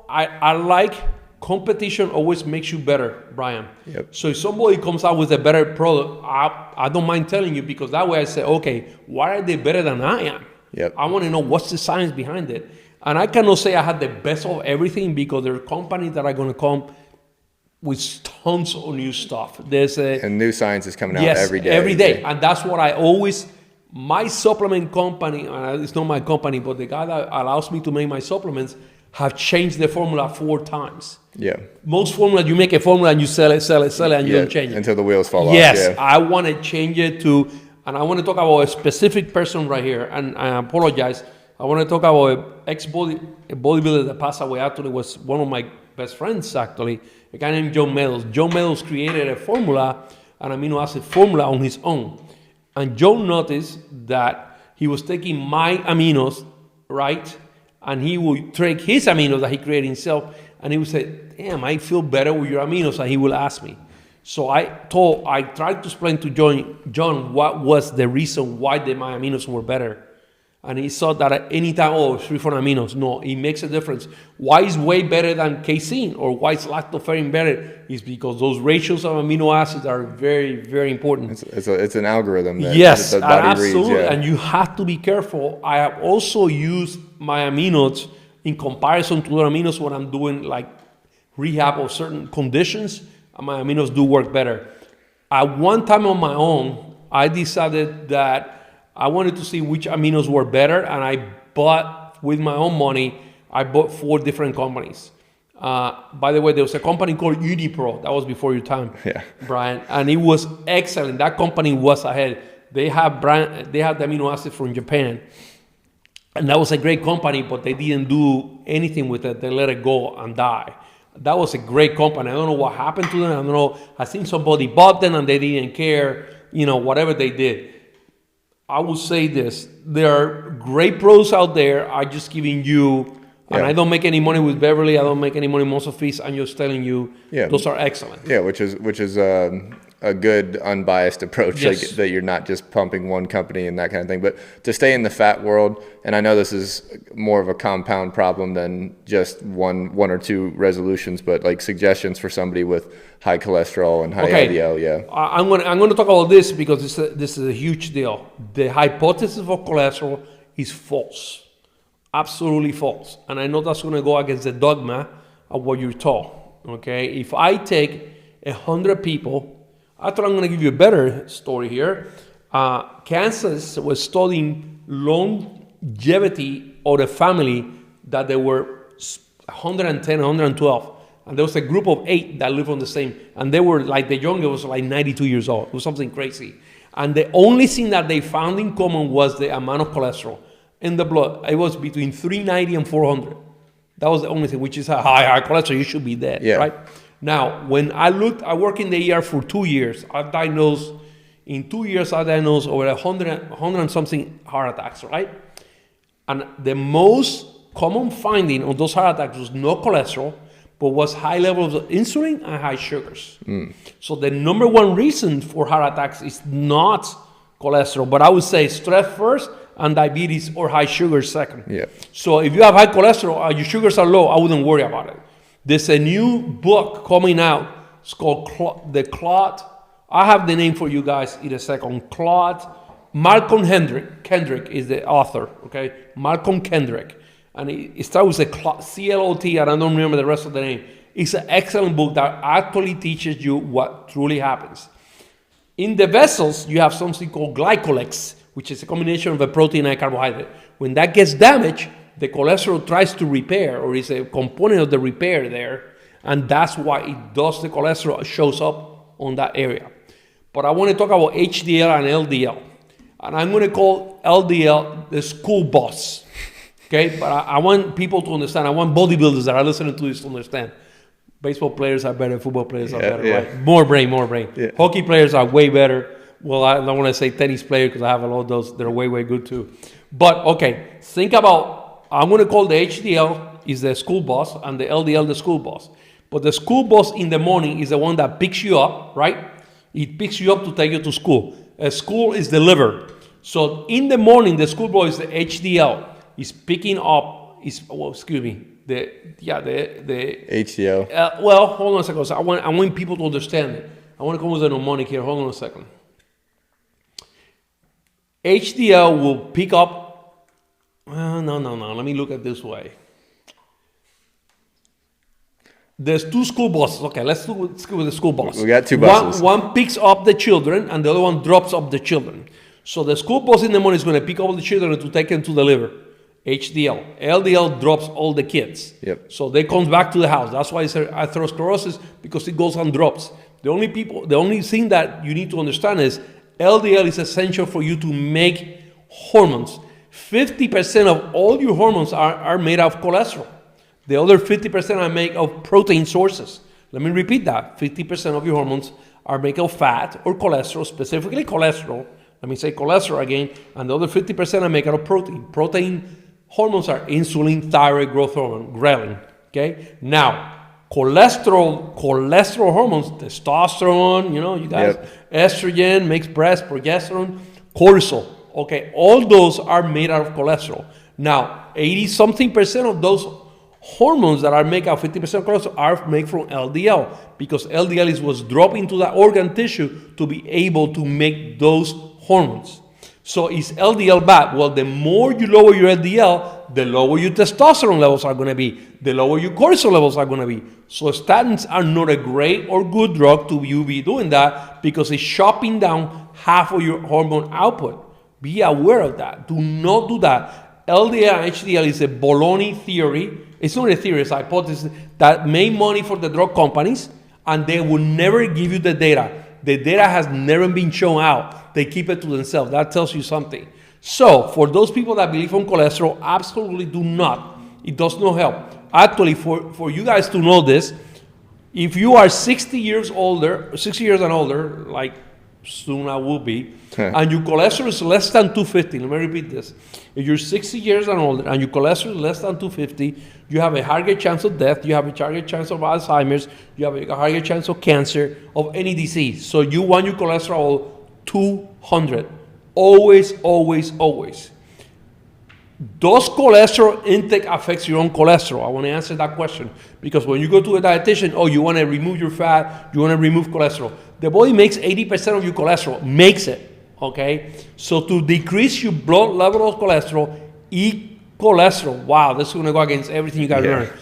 I like competition always makes you better, Brian. Yep. So if somebody comes out with a better product, I don't mind telling you, because that way I say, okay, why are they better than I am? Yep. I want to know what's the science behind it. And I cannot say I had the best of everything, because there are companies that are going to come with tons of new stuff. And new science is coming out every day. Every day. And that's what I always, my supplement company, it's not my company, but the guy that allows me to make my supplements have changed the formula 4 times. Yeah. Most formulas, you make a formula and you sell it, and you don't change it. Until the wheels fall off. Yes, I want to change it to, and I want to talk about a specific person right here, and I apologize. I want to talk about a bodybuilder that passed away. Actually, was one of my best friends, actually, a guy named John Meadows. John Meadows created a formula, an amino acid formula on his own. And John noticed that he was taking my aminos, right? And he would take his aminos that he created himself, and he would say, damn, I feel better with your aminos, and he will ask me. So I tried to explain to John what was the reason why my aminos were better. And he saw that at any time, oh, it's free from aminos. No, it makes a difference. Why is whey better than casein, or why is lactoferrin better? Is because those ratios of amino acids are very, very important. It's an algorithm that yes, the body absolutely. reads. Yeah. And you have to be careful. I have also used my aminos in comparison to other aminos when I'm doing like rehab of certain conditions, and my aminos do work better. At one time on my own, I decided that I wanted to see which aminos were better, and I bought, with my own money, I bought 4 different companies. By the way, there was a company called Unipro. That was before your time, Brian, and it was excellent. That company was ahead. They had the amino acids from Japan, and that was a great company, but they didn't do anything with it. They let it go and die. That was a great company. I don't know what happened to them. I don't know. I think somebody bought them and they didn't care, whatever they did. I will say this, there are great pros out there. I'm just giving you, and I don't make any money with Beverly. I don't make any money most of fees. I'm just telling you, those are excellent. Yeah, which is a good unbiased approach, like, that you're not just pumping one company and that kind of thing. But to stay in the fat world, and I know this is more of a compound problem than just one or two resolutions, but like suggestions for somebody with high cholesterol and high LDL. I'm going to talk about this because this is a huge deal. The hypothesis of cholesterol is false, absolutely false, and I know that's going to go against the dogma of what you're taught. Okay, if I take 100 people. I thought I'm going to give you a better story here. Kansas was studying longevity of the family that they were 110, 112. And there was a group of 8 that lived on the same. And they were like, the youngest was like 92 years old. It was something crazy. And the only thing that they found in common was the amount of cholesterol in the blood. It was between 390 and 400. That was the only thing, which is a high cholesterol. You should be dead, right? Now, when I worked in the ER for 2 years. In 2 years, I diagnosed over 100 and something heart attacks, right? And the most common finding on those heart attacks was no cholesterol, but was high levels of insulin and high sugars. So the number one reason for heart attacks is not cholesterol, but I would say stress first and diabetes or high sugar second. So if you have high cholesterol and your sugars are low, I wouldn't worry about it. There's a new book coming out. It's called The Clot. I have the name for you guys in a second. Clot. Malcolm Kendrick is the author, okay? Malcolm Kendrick. And it starts with a Clot, C-L-O-T, and I don't remember the rest of the name. It's an excellent book that actually teaches you what truly happens. In the vessels, you have something called glycolex, which is a combination of a protein and a carbohydrate. When that gets damaged, the cholesterol tries to repair, or is a component of the repair there, and that's why it does. The cholesterol shows up on that area. But I want to talk about HDL and LDL, and I'm going to call LDL the school bus. Okay, but I want people to understand. I want bodybuilders that are listening to this to understand. Baseball players are better. Football players are better. Right? More brain. Hockey players are way better. Well, I don't want to say tennis players because I have a lot of those. They're way, way good too. But okay, think about. I'm going to call the HDL is the school bus and the LDL the school bus. But the school bus in the morning is the one that picks you up, right? It picks you up to take you to school. A school is the liver. So in the morning, the school bus is the HDL. Is picking up, the HDL. Well, hold on a second. So I want people to understand it. I want to come with a mnemonic here. Hold on a second. HDL will pick up. No. Let me look at it this way. There's 2 school buses. Okay, let's go with the school bus. We got 2 buses. One picks up the children, and the other one drops off the children. So the school bus in the morning is going to pick up the children to take them to the liver. HDL. LDL drops all the kids. So they come back to the house. That's why it's atherosclerosis, because it goes and drops. The only thing that you need to understand is LDL is essential for you to make hormones. 50% of all your hormones are made of cholesterol. The other 50% are made of protein sources. Let me repeat that. 50% of your hormones are made of fat or cholesterol, specifically cholesterol. Let me say cholesterol again. And the other 50% are made out of protein. Protein hormones are insulin, thyroid, growth hormone, ghrelin. Okay? Now, cholesterol hormones, testosterone, you guys, estrogen makes breast, progesterone, cortisol. okay, all those are made out of cholesterol. Now, 80-something% of those hormones that are made out of 50% of cholesterol are made from LDL, because LDL is what's dropped into that organ tissue to be able to make those hormones. So is LDL bad? Well, the more you lower your LDL, the lower your testosterone levels are going to be, the lower your cortisol levels are going to be. So statins are not a great or good drug to you be doing that, because it's chopping down half of your hormone output. Be aware of that. Do not do that. LDL and HDL is a baloney theory. It's not a theory, it's a hypothesis that made money for the drug companies, and they will never give you the data. The data has never been shown out. They keep it to themselves. That tells you something. So for those people that believe on cholesterol, absolutely do not. It does not help. Actually, for you guys to know this, if you are 60 years and older, like soon I will be, and your cholesterol is less than 250, let me repeat this. If you're 60 years and older and your cholesterol is less than 250, you have a higher chance of death, you have a higher chance of Alzheimer's, you have a higher chance of cancer, of any disease. So you want your cholesterol 200. Always, always, always. Does cholesterol intake affect your own cholesterol? I want to answer that question, because when you go to a dietitian, oh, you want to remove your fat, you want to remove cholesterol. The body makes 80% of your cholesterol, makes it, okay? So to decrease your blood level of cholesterol, eat cholesterol. Wow, this is going to go against everything you guys learned.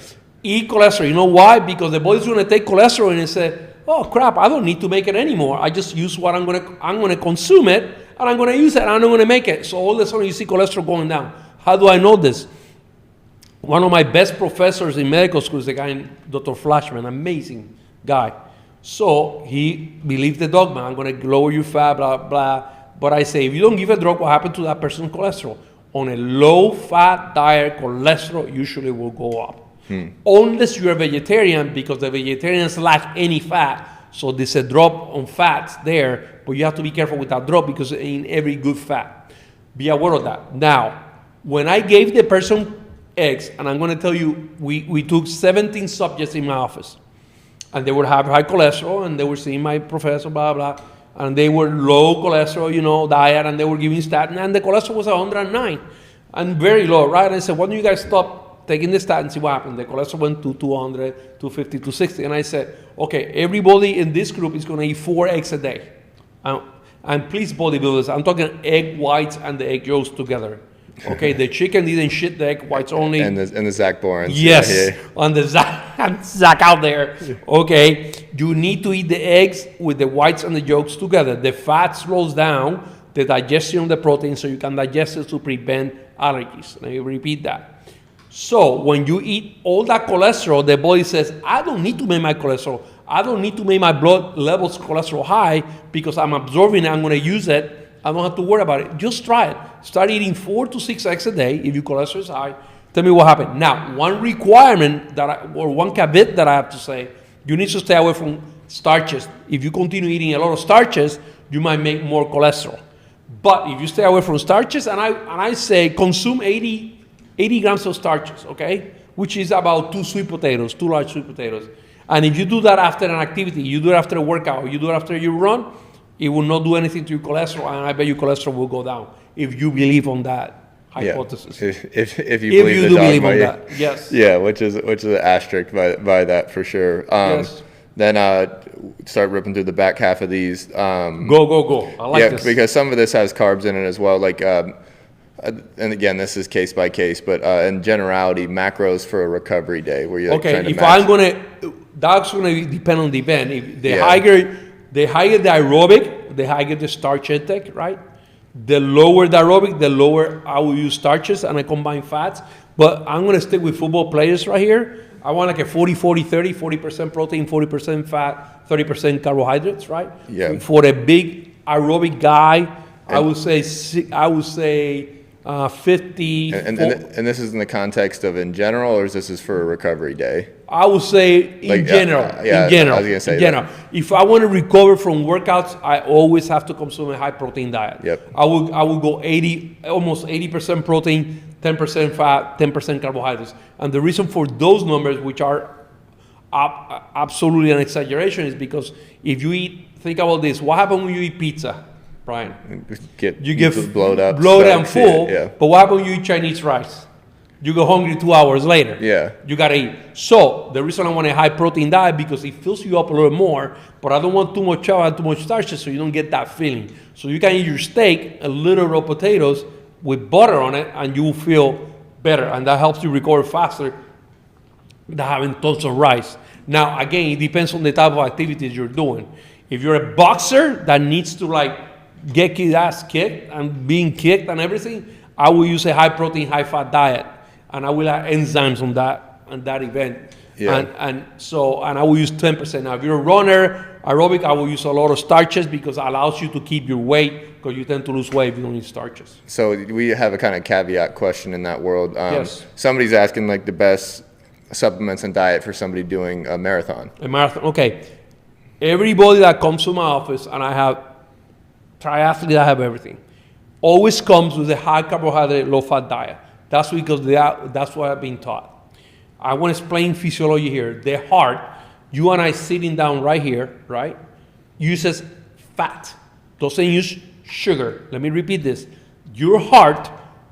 Eat cholesterol. You know why? Because the body's going to take cholesterol and say, oh crap, I don't need to make it anymore. I just use what I'm going to consume it, and I'm going to use it, and I'm not going to make it. So all of a sudden you see cholesterol going down. How do I know this? One of my best professors in medical school is a guy named Dr. Flashman, amazing guy. So he believes the dogma, I'm going to lower your fat, blah, blah. But I say, if you don't give a drug, what happened to that person's cholesterol? On a low-fat diet, cholesterol usually will go up. Unless you're a vegetarian, because the vegetarians lack any fat. So there's a drop on fats there, but you have to be careful with that drop, because it ain't every good fat. Be aware of that. Now, when I gave the person eggs, and I'm going to tell you, we took 17 subjects in my office, and they would have high cholesterol, and they were seeing my professor, blah, blah, and they were low cholesterol, diet, and they were giving statin, and the cholesterol was 109, and very low, right? And I said, why don't you guys stop taking the statin, see what happened? The cholesterol went to 200, 250, 260, and I said, okay, everybody in this group is going to eat 4 eggs a day. And please, bodybuilders, I'm talking egg whites and the egg yolks together. Okay, the chicken didn't shit the egg whites only. And the Zach Borans. Yes, on the Zach out there. Okay, you need to eat the eggs with the whites and the yolks together. The fat slows down the digestion of the protein, so you can digest it to prevent allergies. Let me repeat that. So when you eat all that cholesterol, the body says, I don't need to make my cholesterol. I don't need to make my blood levels cholesterol high, because I'm absorbing it, I'm going to use it. I don't have to worry about it. Just try it. Start eating 4 to 6 eggs a day if your cholesterol is high. Tell me what happened. Now, one requirement or one caveat that I have to say, you need to stay away from starches. If you continue eating a lot of starches, you might make more cholesterol. But if you stay away from starches, and I say consume 80 grams of starches, okay? Which is about 2 large sweet potatoes. And if you do that after an activity, you do it after a workout, you do it after you run, it will not do anything to your cholesterol, and I bet your cholesterol will go down if you believe on that hypothesis. Yeah. If you believe the dogma, believe on that, yes. Yeah, which is an asterisk by that for sure. Yes. Then start ripping through the back half of these. Go. I like this. Because some of this has carbs in it as well. Like, and again, this is case by case, but in generality, macros for a recovery day where you're trying to match. That's going to depend on the event. If the higher the aerobic, the higher the starch intake, right? The lower the aerobic, the lower I will use starches and I combine fats. But I'm going to stick with football players right here. I want like a 40-40-30, 40% protein, 40% fat, 30% carbohydrates, right? Yeah. For a big aerobic guy, I would say 50. And this is in the context of in general, or is this for a recovery day? I would say in general. In general. I was gonna say that. If I want to recover from workouts, I always have to consume a high protein diet. Yep. I will go almost 80% protein, 10% fat, 10% carbohydrates. And the reason for those numbers, which are absolutely an exaggeration, is because if you think about this, what happens when you eat pizza, Ryan. You get bloated up. Bloated and full. Yeah. But what happens when you eat Chinese rice? You go hungry 2 hours later. Yeah. You gotta eat. So the reason I want a high protein diet because it fills you up a little more, but I don't want too much chow and too much starches so you don't get that feeling. So you can eat your steak, a little raw potatoes with butter on it, and you will feel better. And that helps you recover faster than having tons of rice. Now, again, it depends on the type of activities you're doing. If you're a boxer that needs to like get his ass kicked and being kicked and everything, I will use a high protein, high fat diet. And I will have enzymes on that event. Yeah. And I will use 10%. Now, if you're a runner, aerobic, I will use a lot of starches because it allows you to keep your weight because you tend to lose weight if you don't eat starches. So we have a kind of caveat question in that world. Yes. Somebody's asking like the best supplements and diet for somebody doing a marathon. A marathon, okay. Everybody that comes to my office, and I have triathletes that have everything, always comes with a high carbohydrate, low fat diet. That's because that's what I've been taught. I want to explain physiology here. The heart, you and I sitting down right here, right, uses fat. Doesn't use sugar. Let me repeat this. Your heart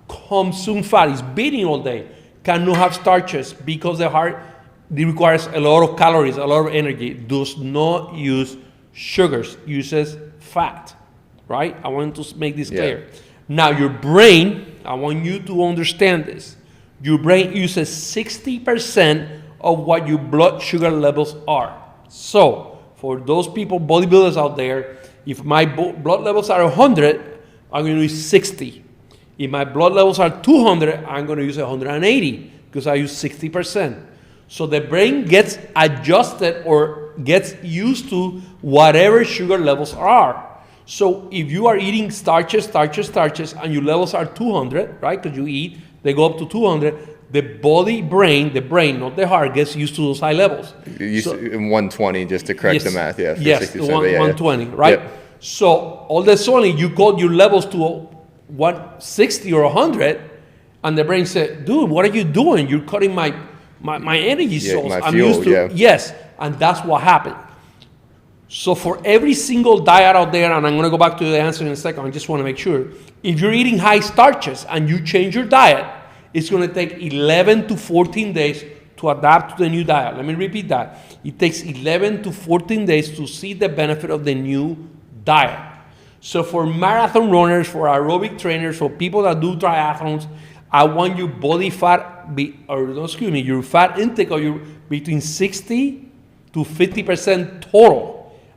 consumes fat. It's beating all day. Cannot have starches because the heart requires a lot of calories, a lot of energy. Does not use sugars. Uses fat, right? I want to make this clear. Now, your brain, I want you to understand this. Your brain uses 60% of what your blood sugar levels are. So, for those people, bodybuilders out there, if my blood levels are 100, I'm going to use 60. If my blood levels are 200, I'm going to use 180 because I use 60%. So the brain gets adjusted or gets used to whatever sugar levels are. So if you are eating starches, and your levels are 200, right, because you eat, they go up to 200, the brain, not the heart, gets used to those high levels. You so, 120, just to correct the math, yeah. Yes, 120, right? Yep. So all of a sudden, you got your levels to 160 or 100, and the brain said, dude, what are you doing? You're cutting my energy source. My fuel, used to, yes, and that's what happened. So for every single diet out there, and I'm going to go back to the answer in a second, I just want to make sure, if you're eating high starches and you change your diet, it's going to take 11 to 14 days to adapt to the new diet. Let me repeat that. It takes 11 to 14 days to see the benefit of the new diet. So for marathon runners, for aerobic trainers, for people that do triathlons, I want your body fat, your fat intake of your between 60 to 50% total.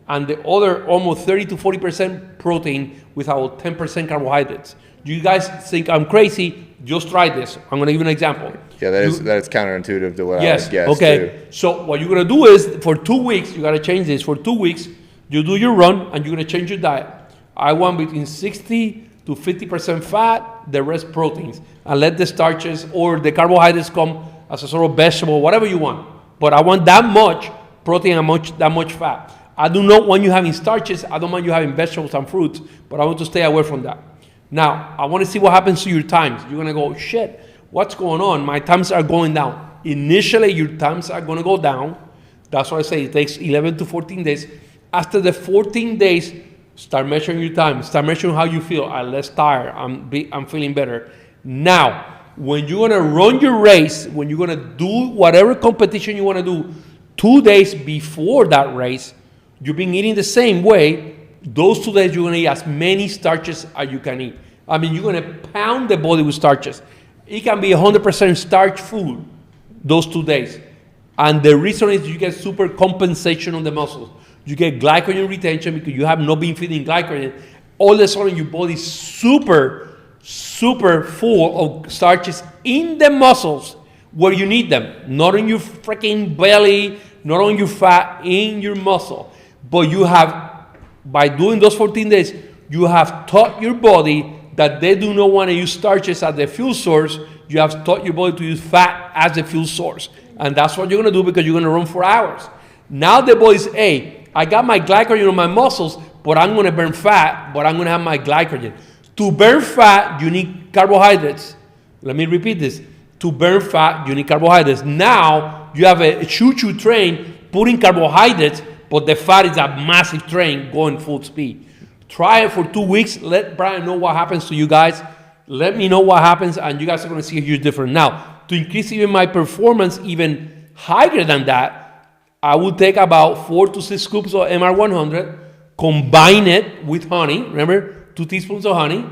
And the other almost 30 to 40% protein with about 10% carbohydrates. Do you guys think I'm crazy? Just try this. I'm going to give you an example. Yeah, that is counterintuitive to what I would guess. Okay. Too. So what you're going to do is for 2 weeks, you got to change this. For 2 weeks, you do your run and you're going to change your diet. I want between 60 to 50% fat, the rest proteins. And let the starches or the carbohydrates come as a sort of vegetable, whatever you want. But I want that much protein and that much fat. I do not want you having starches. I don't want you having vegetables and fruits, but I want to stay away from that. Now, I want to see what happens to your times. You're going to go, shit, what's going on? My times are going down. Initially, your times are going to go down. That's why I say it takes 11 to 14 days. After the 14 days, start measuring your time. Start measuring how you feel. I'm less tired. I'm feeling better. Now, when you're going to run your race, when you're going to do whatever competition you want to do, 2 days before that race, you've been eating the same way. Those 2 days, you're going to eat as many starches as you can eat. I mean, you're going to pound the body with starches. It can be 100% starch food those 2 days. And the reason is you get super compensation on the muscles. You get glycogen retention because you have not been feeding glycogen. All of a sudden, your body's super full of starches in the muscles where you need them. Not in your freaking belly, not on your fat, in your muscle. But you have, by doing those 14 days, you have taught your body that they do not want to use starches as the fuel source. You have taught your body to use fat as the fuel source. And that's what you're going to do because you're going to run for hours. Now the body's, hey, I got my glycogen on my muscles, but I'm going to burn fat, but I'm going to have my glycogen. To burn fat, you need carbohydrates. Let me repeat this. To burn fat, you need carbohydrates. Now you have a choo-choo train putting carbohydrates, but the fat is a massive train going full speed. Try it for 2 weeks. Let Brian know what happens to you guys. Let me know what happens, and you guys are going to see a huge difference. Now, to increase even my performance even higher than that, I would take about 4 to 6 scoops of MR100, combine it with honey. Remember, 2 teaspoons of honey,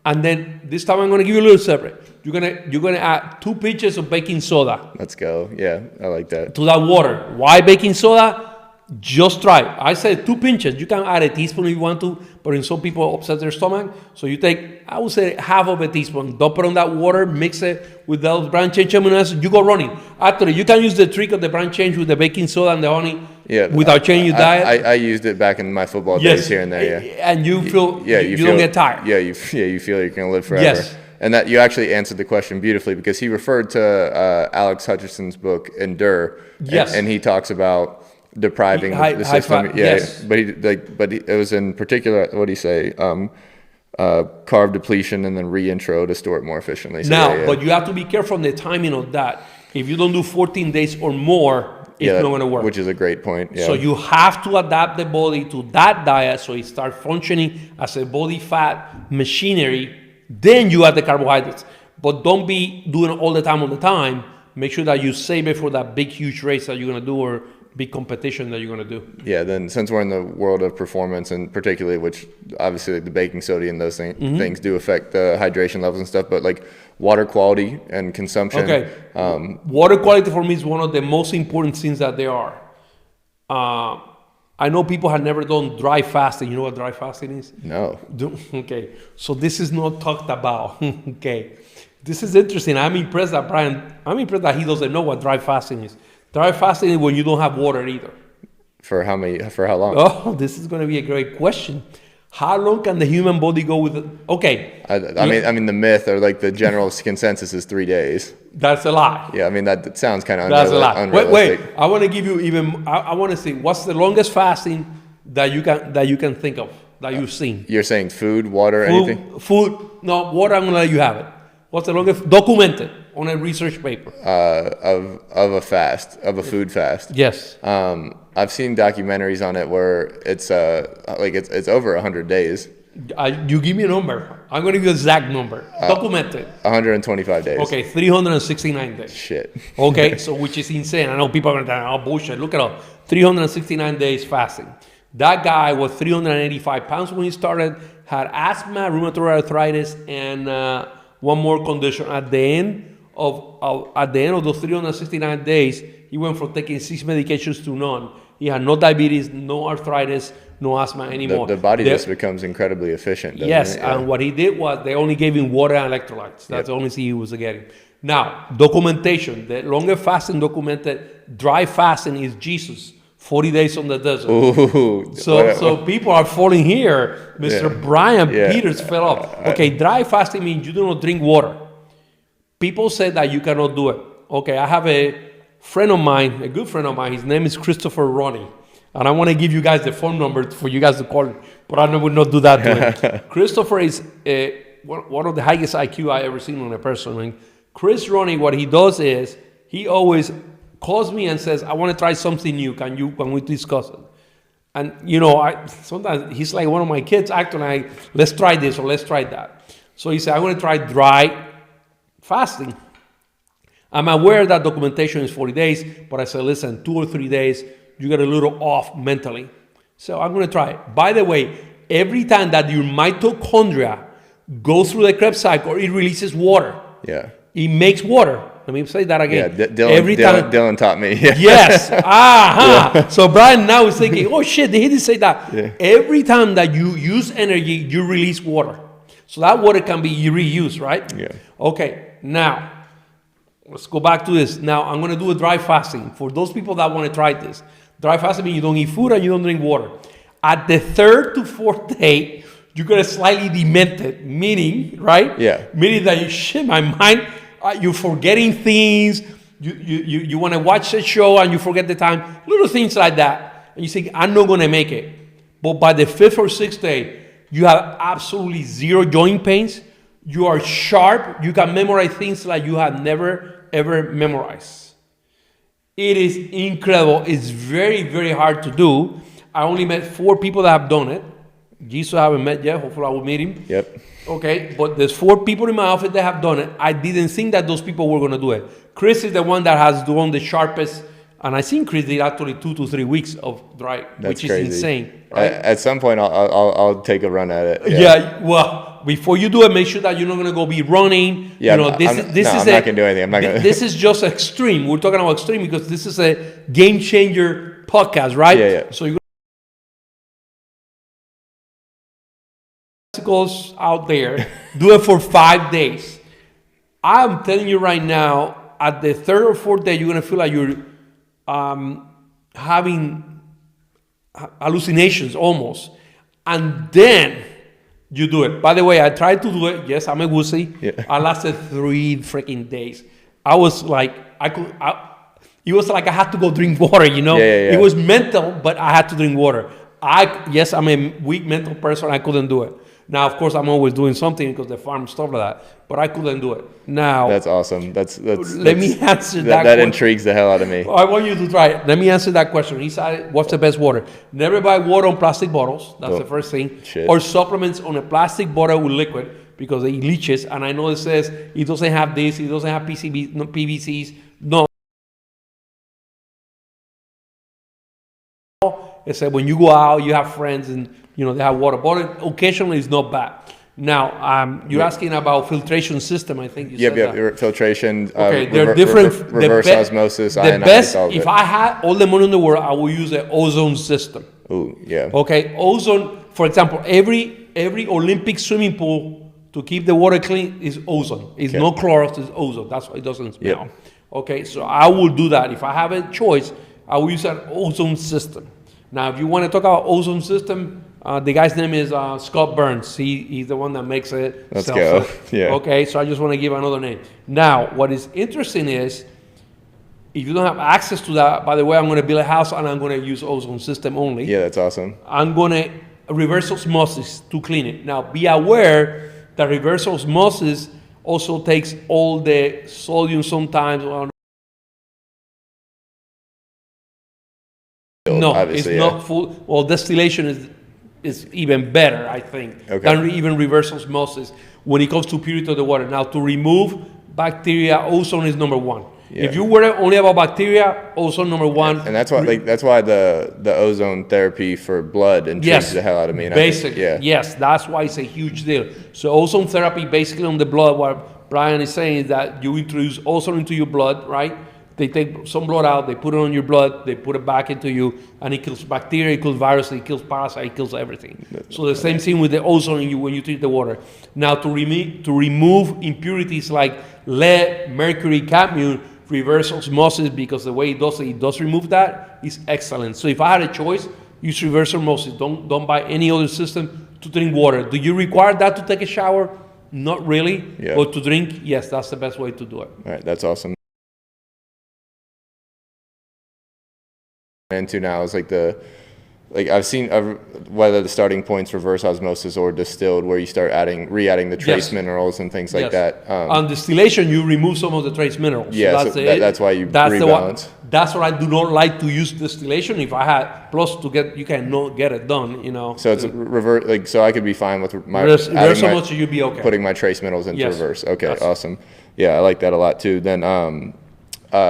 and then this time I'm going to give you a little separate. You're gonna add 2 pinches of baking soda. Let's go. Yeah, I like that. To that water. Why baking soda? Just try it. I said 2 pinches. You can add a teaspoon if you want to, but in some people upset their stomach. So you take, I would say, half of a teaspoon. Dump it on that water. Mix it with those branch change amino acids. You go running. Actually, you can use the trick of the branch change with the baking soda and the honey. Yeah, without changing your diet. I used it back in my football days here and there. Yeah, and you feel you don't get tired. Yeah, you feel you're gonna live forever. Yes. And that you actually answered the question beautifully, because he referred to Alex Hutchinson's book Endure. Yes. And he talks about depriving the system. Yes. But it was in particular, what do you say? Carb depletion and then reintro to store it more efficiently. So but you have to be careful on the timing of that. If you don't do 14 days or more, it's not going to work. Which is a great point. Yeah. So you have to adapt the body to that diet so it starts functioning as a body fat machinery. Then you add the carbohydrates. But don't be doing it all the time. Make sure that you save it for that big, huge race that you're going to do, or big competition that you're going to do. Yeah, then since we're in the world of performance, and particularly, which obviously the baking soda and those things do affect the hydration levels and stuff, but like water quality and consumption. Okay. Water quality for me is one of the most important things that there are. I know people have never done dry fasting. You know what dry fasting is? No. Okay. So this is not talked about. Okay. This is interesting. I'm impressed that he doesn't know what dry fasting is. Dry fasting is when you don't have water either. For how long? Oh, this is going to be a great question. How long can the human body go with it? Okay. I mean, the myth or like the general consensus is 3 days. That's a lie. Yeah, I mean, that sounds kind of That's a lie. unrealistic. Wait. I want to give you I want to see what's the longest fasting that you can think of, that you've seen. You're saying food, water, anything? No, water, I'm going to let you have it. What's the longest documented on a research paper? Of a food fast. Yes. I've seen documentaries on it where it's over 100 days. You give me a number. I'm going to give you the exact number. Documented. 125 days. Okay, 369 days. Shit. Okay, so which is insane. I know people are going to say, oh, bullshit. Look it up. 369 days fasting. That guy was 385 pounds when he started, had asthma, rheumatoid arthritis, and one more condition. At the end of those 369 days, he went from taking 6 medications to none. He had no diabetes, no arthritis, no asthma anymore. The body just becomes incredibly efficient. Yes, it? Yeah. And what he did was they only gave him water and electrolytes. That's the only thing he was getting. Now, documentation. The longest fasting documented, dry fasting, is Jesus. 40 days on the desert. Ooh, so people are falling here. Mr. Brian Peters fell off. Okay, dry fasting means you do not drink water. People say that you cannot do it. Okay, I have a friend of mine, a good friend of mine. His name is Christopher Ronnie. And I want to give you guys the phone number for you guys to call him. But I will not do that to him. Christopher is one of the highest IQ I ever seen on a person. And Chris Ronnie, what he does is he always calls me and says, I want to try something new. Can we discuss it? And, sometimes he's like one of my kids acting let's try this or let's try that. So he said, I want to try dry fasting. I'm aware that documentation is 40 days, but I said, listen, 2 or 3 days, you get a little off mentally. So I'm going to try it. By the way, every time that your mitochondria goes through the Krebs cycle, it releases water. Yeah. It makes water. Let me say that again. Yeah, Dylan taught me. Yeah. Yes. Yeah. So Brian now is thinking, oh shit, he didn't say that. Yeah. Every time that you use energy, you release water. So that water can be reused, right? Yeah. Okay, now, let's go back to this. Now, I'm going to do a dry fasting. For those people that want to try this, dry fasting means you don't eat food and you don't drink water. At the 3rd to 4th day, you're going to slightly demented, meaning, right? Yeah. Meaning that my mind, you're forgetting things. You want to watch a show and you forget the time. Little things like that. And you think, I'm not going to make it. But by the 5th or 6th day, you have absolutely zero joint pains. You are sharp. You can memorize things like you have never, ever memorized. It is incredible. It's very, very hard to do. I only met 4 people that have done it. Jesus I haven't met yet. Hopefully I will meet him. Yep. Okay, but there's 4 people in my office that have done it. I didn't think that those people were going to do it. Chris is the one that has done the sharpest, and I think Chris did actually 2 to 3 weeks of dry, which is crazy. insane. Right? At some point, I'll take a run at it. Yeah. Well, before you do it, make sure that you're not going to go be running. Yeah, I'm not going to do anything. I'm not going to. This is just extreme. We're talking about extreme because this is a game changer podcast, right? Yeah. So you goes out there, do it for 5 days. I'm telling you right now, at the 3rd or 4th day, you're going to feel like you're having hallucinations almost. And then you do it. By the way, I tried to do it. Yes, I'm a wussy. Yeah. I lasted 3 freaking days. I was like, it was like I had to go drink water, you know? Yeah. It was mental, but I had to drink water. Yes, I'm a weak mental person. I couldn't do it. Now, of course, I'm always doing something because the farm stuff like that, but I couldn't do it. Now, that's awesome. Let me answer that. That intrigues the hell out of me. I want you to try it. Let me answer that question. He said, "What's the best water?" Never buy water on plastic bottles. That's the first thing. Shit. Or supplements on a plastic bottle with liquid because it leaches. And I know it says it doesn't have this, it doesn't have PCBs, no PVCs. No. It said when you go out, you have friends and they have water. But occasionally it's not bad. Now, you're asking about filtration system, I think you said that. Filtration. Okay, they're different. Reverse osmosis, the ionize, best, all of it. if I had all the money in the world, I would use the ozone system. Ooh, yeah. Okay, ozone, for example, every Olympic swimming pool to keep the water clean is ozone. It's no Clorox, it's ozone. That's why it doesn't smell. Yep. Okay, so I will do that. If I have a choice, I will use an ozone system. Now, if you want to talk about ozone system, the guy's name is Scott Burns. He's the one that makes it. Let's go. Yeah. Okay, so I just want to give another name. Now, what is interesting is, if you don't have access to that, by the way, I'm going to build a house and I'm going to use ozone system only. Yeah, that's awesome. I'm going to reverse osmosis to clean it. Now, be aware that reverse osmosis also takes all the sodium sometimes. No, it's not full. Well, distillation is even better, I think, than even reverse osmosis when it comes to purity of the water. Now, to remove bacteria, ozone is number 1. Yeah. If you worry only about bacteria, ozone number 1. And that's why the ozone therapy for blood intrigues the hell out of me. Basically, yes, that's why it's a huge deal. So ozone therapy, basically on the blood, what Brian is saying is that you introduce ozone into your blood, right? They take some blood out, they put it on your blood, they put it back into you, and it kills bacteria, it kills viruses, it kills parasites, it kills everything. So the same thing with the ozone in you when you treat the water. Now, to remove impurities like lead, mercury, cadmium, reverse osmosis, because the way it does remove that, is excellent. So if I had a choice, use reverse osmosis. Don't buy any other system to drink water. Do you require that to take a shower? Not really. Yeah. But to drink, yes, that's the best way to do it. All right, that's awesome. Into now is I've seen whether the starting point's reverse osmosis or distilled, where you start re-adding the trace minerals and things like that. On distillation, you remove some of the trace minerals. Yeah, so that's why you rebalance. That's what I do not like to use distillation. If I had you cannot get it done. So it's reverse. So I could be fine with my reverse osmosis. You'd be okay. Putting my trace minerals into reverse. Okay, awesome. Yeah, I like that a lot too. Then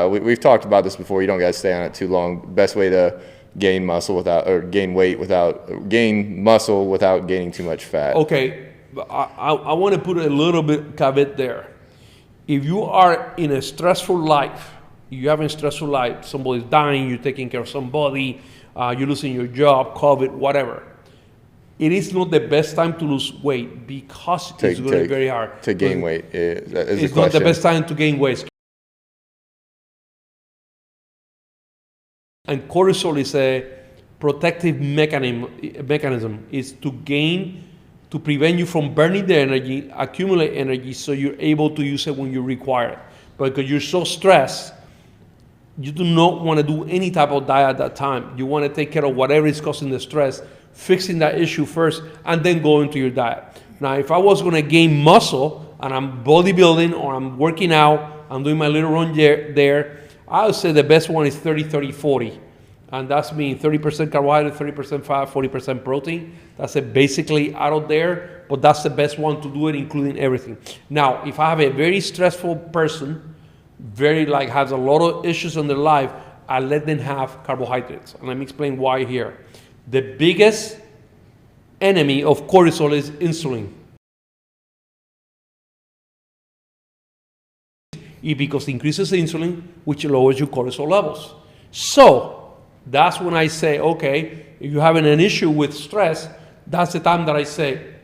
we've talked about this before. You don't got to stay on it too long. Best way to gain muscle gain muscle without gaining too much fat. Okay, I want to put a little bit caveat there. If you are in a stressful life, you're having a stressful life, somebody's dying, you're taking care of somebody, you're losing your job, COVID, whatever. It is not the best time to lose weight because it's going to be very hard. To gain weight it's not the best time to gain weight. And cortisol is a protective mechanism. It's to prevent you from burning the energy, accumulate energy, so you're able to use it when you require it. But because you're so stressed, you do not want to do any type of diet at that time. You want to take care of whatever is causing the stress, fixing that issue first, and then go into your diet. Now, if I was going to gain muscle, and I'm bodybuilding, or I'm working out, I'm doing my little run there, I would say the best one is 30-30-40. And that's mean 30% carbohydrate, 30% fat, 40% protein. That's it basically out of there, but that's the best one to do it, including everything. Now, if I have a very stressful person, has a lot of issues in their life, I let them have carbohydrates. And let me explain why here. The biggest enemy of cortisol is insulin. Because it increases insulin, which lowers your cortisol levels. So that's when I say, okay, if you're having an issue with stress, that's the time that I say,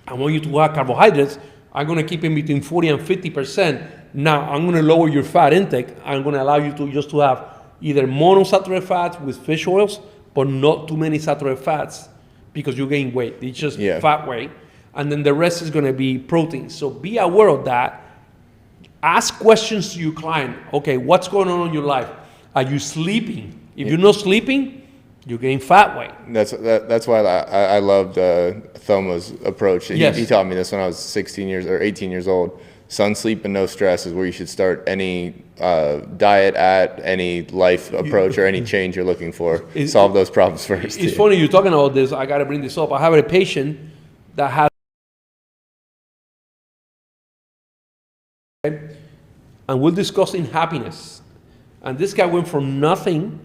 I want you to have carbohydrates. I'm going to keep in between 40 and 50%. Now I'm going to lower your fat intake. I'm going to allow you to just to have either monosaturated fats with fish oils, but not too many saturated fats because you gain weight. It's just fat weight. And then the rest is going to be protein. So be aware of that. Ask questions to your client. Okay, what's going on in your life? Are you sleeping? If you're not sleeping, you gain fat weight. That's why I loved Thoma's approach. He taught me this when I was 18 years old. Sun, sleep, and no stress is where you should start any diet at, any life approach, or any change you're looking for. Solve those problems first. It's funny you're talking about this. I got to bring this up. I have a patient that has, and we're discussing happiness. And this guy went from nothing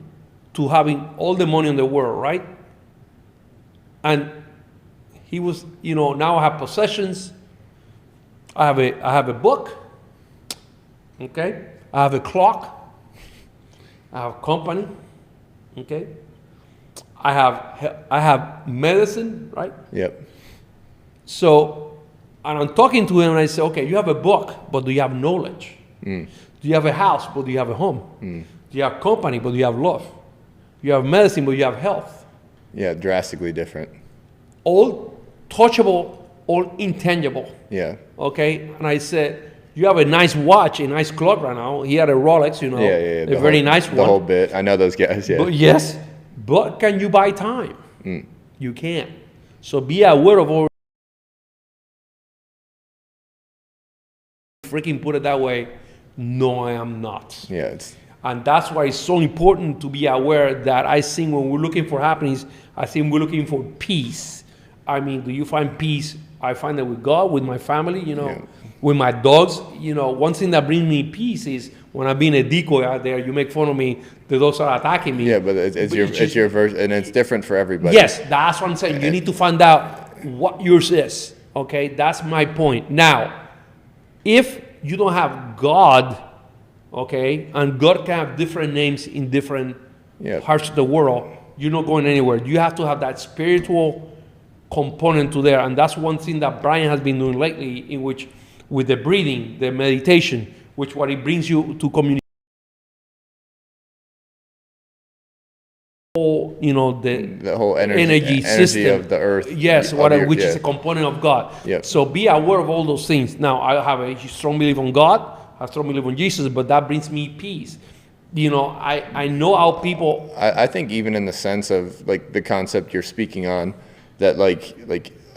to having all the money in the world, right? And he was, now I have possessions. I have a book. Okay? I have a clock. I have company. Okay? I have medicine, right? Yep. So, and I'm talking to him and I say, okay, you have a book, but do you have knowledge? Do you have a house, but do you have a home? Do you have company, but do you have love? You have medicine, but you have health. Yeah, drastically different. All touchable, all intangible. Yeah. Okay? And I said, you have a nice watch, a nice clock right now. He had a Rolex, a very nice one. The whole bit. I know those guys, yeah. But yes, but can you buy time? You can't. So be aware of all. Freaking put it that way. No, I am not. Yeah. And that's why it's so important to be aware that I think when we're looking for happiness, I think we're looking for peace. I mean, do you find peace? I find that with God, with my family, with my dogs. One thing that brings me peace is when I'm being a decoy out there, you make fun of me, the dogs are attacking me. Yeah, but it's your version, and it's different for everybody. Yes, that's what I'm saying. You need to find out what yours is. Okay, that's my point. Now, if you don't have God, okay, and God can have different names in different parts of the world, you're not going anywhere. You have to have that spiritual component to there, and that's one thing that Brian has been doing lately, in which with the breathing, the meditation, which what it brings you to communicate. The whole energy system of the earth. Yes, which is a component of God. Yep. So be aware of all those things. Now, I have a strong belief on God. I strongly believe on Jesus, but that brings me peace. I know how people. I think even in the sense of like the concept you're speaking on, that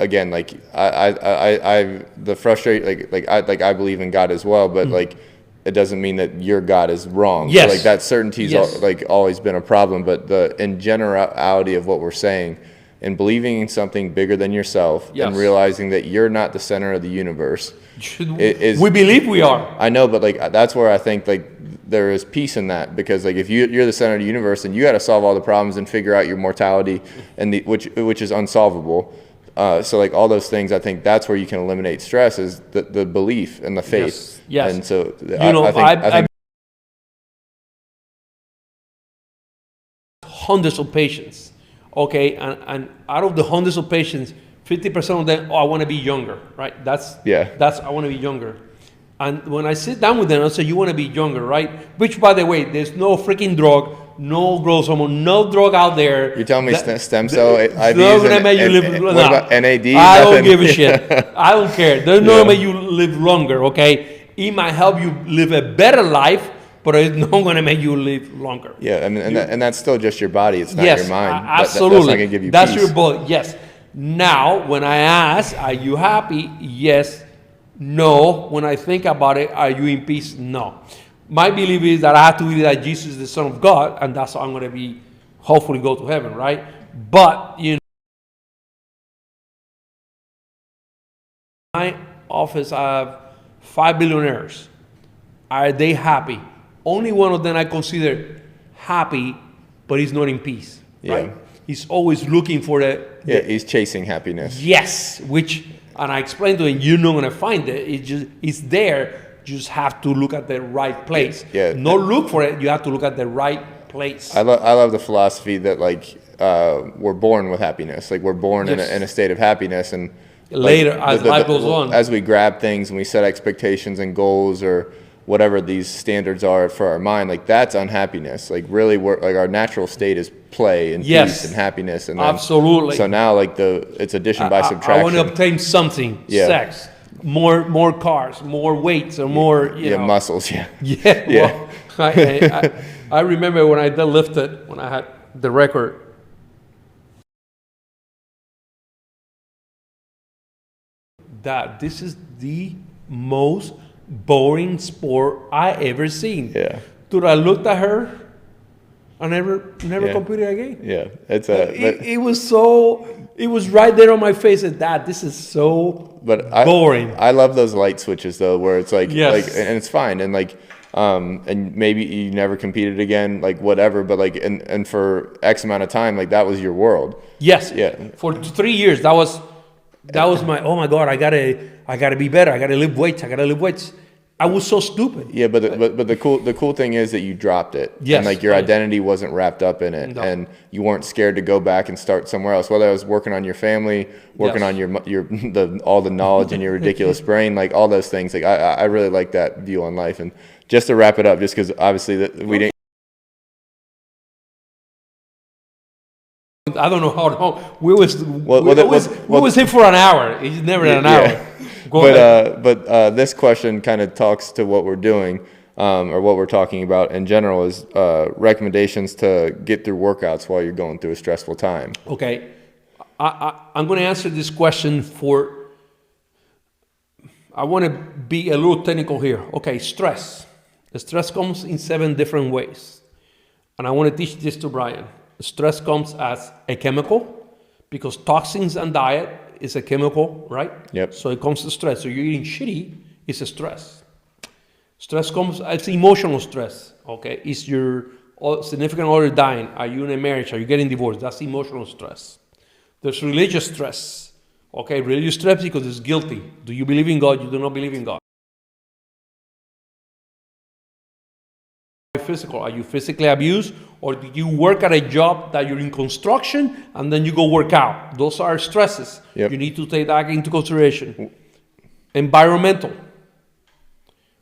again, I the frustrate I believe in God as well, but it doesn't mean that your God is wrong. Yes. So that certainty's always been a problem, but in generality of what we're saying, and believing in something bigger than yourself, and realizing that you're not the center of the universe. We believe we are. I know, but that's where I think there is peace in that, because if you're the center of the universe, and you got to solve all the problems and figure out your mortality, and which is unsolvable. So all those things, I think that's where you can eliminate stress, is the belief and the faith. Yes. And so I think hundreds of patients, okay, and out of the hundreds of patients, 50% of them, I want to be younger, right? That's I want to be younger. And when I sit down with them, I say, you want to be younger, right? Which, by the way, there's no freaking drug, no growth hormone, no drug out there. You're telling me stem cell IVs not gonna make you live. What about NAD? I don't give a shit. I don't care. There's no gonna make you live longer, okay? It might help you live a better life, but it's not going to make you live longer. Yeah, I mean, and that's still just your body. It's not your mind. Absolutely. That's not going to give you That's peace. your body, yes. Now, when I ask, are you happy? Yes. No. When I think about it, are you in peace? No. My belief is that I have to believe that Jesus is the Son of God, and that's how I'm going to be hopefully go to heaven, right? But, you know, my office, I have 5 billionaires. Are they happy? Only one of them I consider happy, but he's not in peace, right? Yeah. He's always looking for He's chasing happiness. yes, which, and I explained to him, you're not gonna find it. It's there. You just have to look at the right place. Yeah. Not look for it. You have to look at the right place. I love the philosophy that like we're born with happiness. Like we're born Yes. in a state of happiness, and Later, like, as life goes on. as we grab things and we set expectations and goals or whatever these standards are for our mind, like that's unhappiness. Like really, we're like our natural state is play and Yes. peace and happiness. And then, Absolutely. So now like it's addition by I subtraction. want to obtain something. Yeah. Sex, more cars, more weights, or more. You know. Muscles. Yeah. Yeah. Yeah. Well, I remember when I deadlifted, when I had the record. That this is the most boring sport I ever seen. Yeah. Dude, I looked at her. I never Yeah. competed again. Yeah. It's It was so. It was right there on my face. And Dad, this is so boring. I love those light switches though, where it's like, Yes. and it's fine, and like, and maybe you never competed again, like whatever, but like, and for X amount of time, like that was your world. Yes. Yeah. For 3 years, that was my. Oh my God! I gotta be better. I gotta lift weights. I was so stupid. Yeah, but the cool thing is that you dropped it. Yes. And like your identity wasn't wrapped up in it, No. and you weren't scared to go back and start somewhere else. Whether I was working on your family, working Yes. on your all the knowledge in your ridiculous brain, like all those things. Like I really like that view on life. And just to wrap it up, just because obviously that we didn't. I don't know how long. We was here for an hour. It's never an hour. Yeah. Go ahead. But this question kind of talks to what we're doing, or what we're talking about in general is recommendations to get through workouts while you're going through a stressful time. Okay, I'm going to answer this question I want to be a little technical here. Okay, stress. The stress comes in 7 different ways. And I want to teach this to Brian. Stress comes as a chemical, because toxins and diet is a chemical, right? Yep. So it comes to stress. So you're eating shitty, it's a stress. Stress comes as emotional stress, okay? Is your significant other dying? Are you in a marriage? Are you getting divorced? That's emotional stress. There's religious stress, okay? Religious stress because it's guilty. Do you believe in God? You do not believe in God. Physical, are you physically abused, or do you work at a job that you're in construction and then you go work out? Those are stresses. Yep. You need to take that into consideration. Environmental.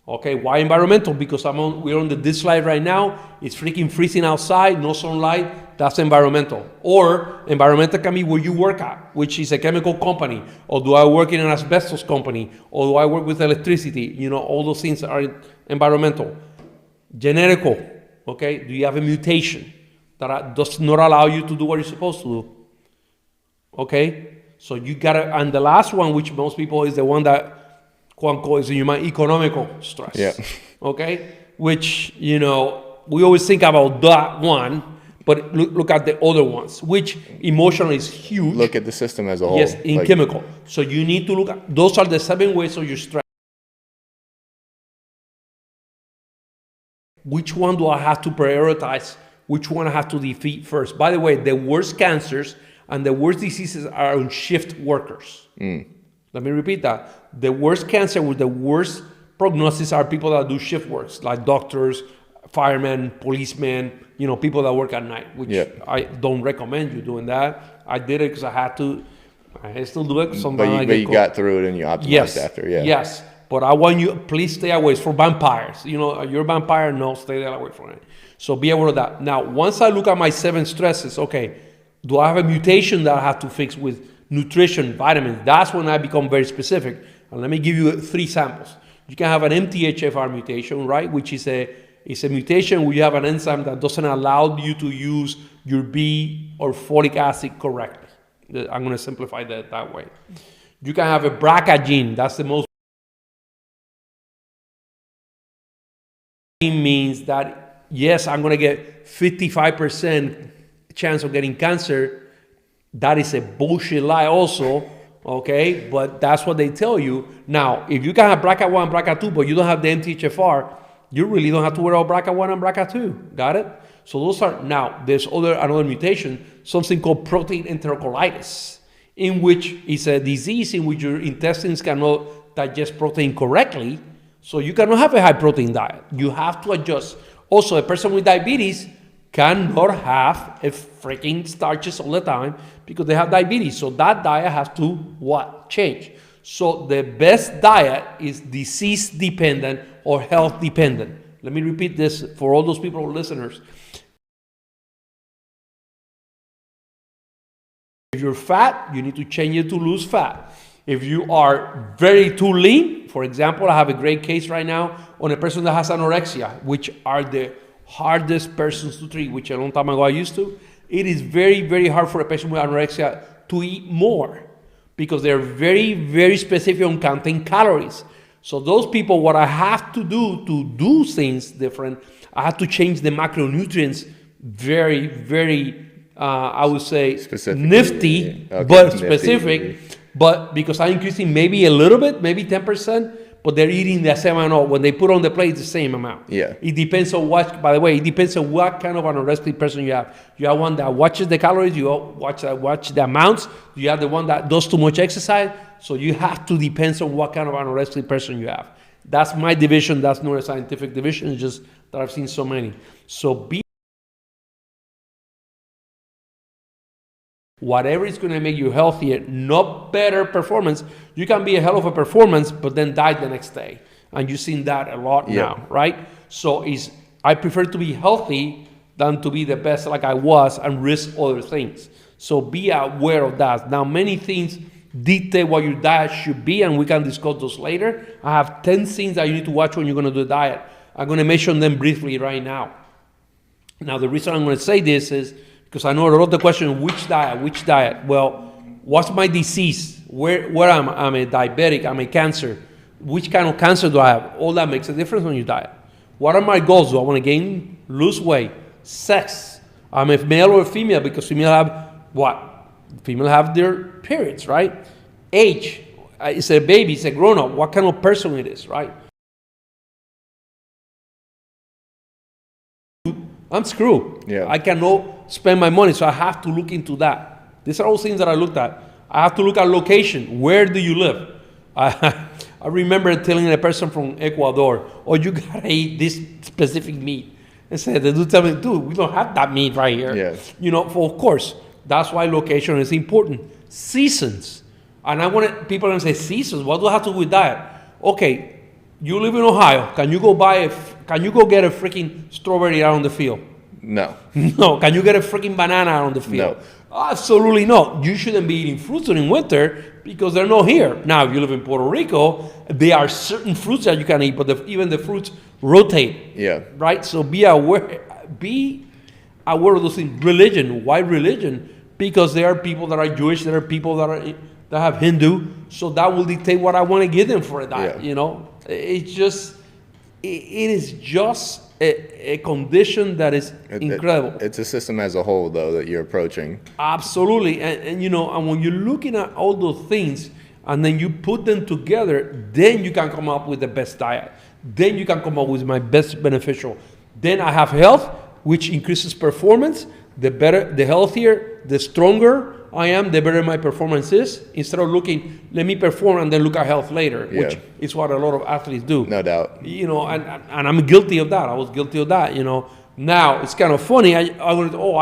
Okay, why environmental? Because we're on this slide right now. It's freaking freezing outside, no sunlight. That's environmental. Or environmental can be where you work at, which is a chemical company. Or do I work in an asbestos company? Or do I work with electricity? You know, all those things are environmental. Genetical, okay? Do you have a mutation that does not allow you to do what you're supposed to do? Okay? So you gotta, and the last one, which most people is the one that, quote unquote, is in your mind, economical stress. Yeah. Okay? Which, you know, we always think about that one, but look at the other ones, which emotional is huge. Look at the system as a whole. Yes, in chemical. So you need to look at, those are the 7 ways of your stress. Which one do I have to prioritize? Which one I have to defeat first? By the way, the worst cancers and the worst diseases are on shift workers. Let me repeat that. The worst cancer with the worst prognosis are people that do shift works, like doctors, firemen, policemen, you know, people that work at night, which I don't recommend you doing that. I did it because I had to. I still do it. But you got through it and you optimized after. Yeah. Yes. But I want you, please stay away. It's for vampires. You know, you're a vampire, no, stay away from it. So be aware of that. Now, once I look at my 7 stresses, okay, do I have a mutation that I have to fix with nutrition, vitamins? That's when I become very specific. And let me give you 3 samples. You can have an MTHFR mutation, right, which is a mutation where you have an enzyme that doesn't allow you to use your B or folic acid correctly. I'm going to simplify that way. You can have a BRCA gene. That's the most means that, yes, I'm going to get 55% chance of getting cancer. That is a bullshit lie also, okay? But that's what they tell you. Now, if you can have BRCA1, BRCA2, but you don't have the MTHFR, you really don't have to worry about BRCA1 and BRCA2. Got it? So those are, now, there's another mutation, something called protein enterocolitis, in which it's a disease in which your intestines cannot digest protein correctly, so you cannot have a high protein diet. You have to adjust. Also, a person with diabetes cannot have a freaking starches all the time because they have diabetes. So that diet has to what? Change. So the best diet is disease dependent or health dependent. Let me repeat this for all those people who are listeners. If you're fat, you need to change it to lose fat. If you are very too lean, for example, I have a great case right now on a person that has anorexia, which are the hardest persons to treat, which a long time ago I used to. It is very, very hard for a patient with anorexia to eat more because they're very, very specific on counting calories. So those people, what I have to do things different, I have to change the macronutrients very, very, I would say, nifty, okay, but specific. Nifty. But because I'm increasing maybe a little bit, maybe 10%, but they're eating the same amount. When they put on the plate, it's the same amount. Yeah. It depends on what, by the way, it depends on what kind of anorexic person you have. You have one that watches the calories, you watch the amounts. You have the one that does too much exercise. So you have to depend on what kind of anorexic person you have. That's my division. That's neuroscientific division. It's just that I've seen so many. So whatever is going to make you healthier, not better performance. You can be a hell of a performance, but then die the next day. And you've seen that a lot now, right? So I prefer to be healthy than to be the best like I was and risk other things. So be aware of that. Now, many things dictate what your diet should be, and we can discuss those later. I have 10 things that you need to watch when you're going to do a diet. I'm going to mention them briefly right now. Now, the reason I'm going to say this is because I know a lot of the question, which diet? Well, what's my disease? Where am I? I'm a diabetic, I'm a cancer. Which kind of cancer do I have? All that makes a difference on your diet. What are my goals? Do I want to gain, lose weight? Sex. I'm a male or a female because female have what? Female have their periods, right? Age. It's a baby, it's a grown-up. What kind of person it is, right? I'm screwed. Yeah. I cannot spend my money, so I have to look into that. These are all things that I looked at. I have to look at location. Where do you live? I remember telling a person from Ecuador, oh, you gotta eat this specific meat. And said, they do tell me, dude, we don't have that meat right here. Yes. You know, of course, that's why location is important. Seasons. And I wanted people to say, seasons, what do I have to do with diet? Okay, you live in Ohio. Can you go get a freaking strawberry out on the field? No. No. Can you get a freaking banana out on the field? No. Absolutely not. You shouldn't be eating fruits in winter because they're not here. Now, if you live in Puerto Rico, there are certain fruits that you can eat, but even the fruits rotate. Yeah. Right? So be aware of those things. Religion. Why religion? Because there are people that are Jewish, there are people that have Hindu, so that will dictate what I want to give them for a diet, you know? It's just, it is just a condition that is incredible. It's a system as a whole, though, that you're approaching. Absolutely. And you know, and when you're looking at all those things, and then you put them together, then you can come up with the best diet. Then you can come up with my best beneficial. Then I have health, which increases performance. The better, the healthier, the stronger I am, the better my performance is. Instead of looking, let me perform and then look at health later, which is what a lot of athletes do. No doubt. You know, and I'm guilty of that. I was guilty of that, you know. Now, it's kind of funny. I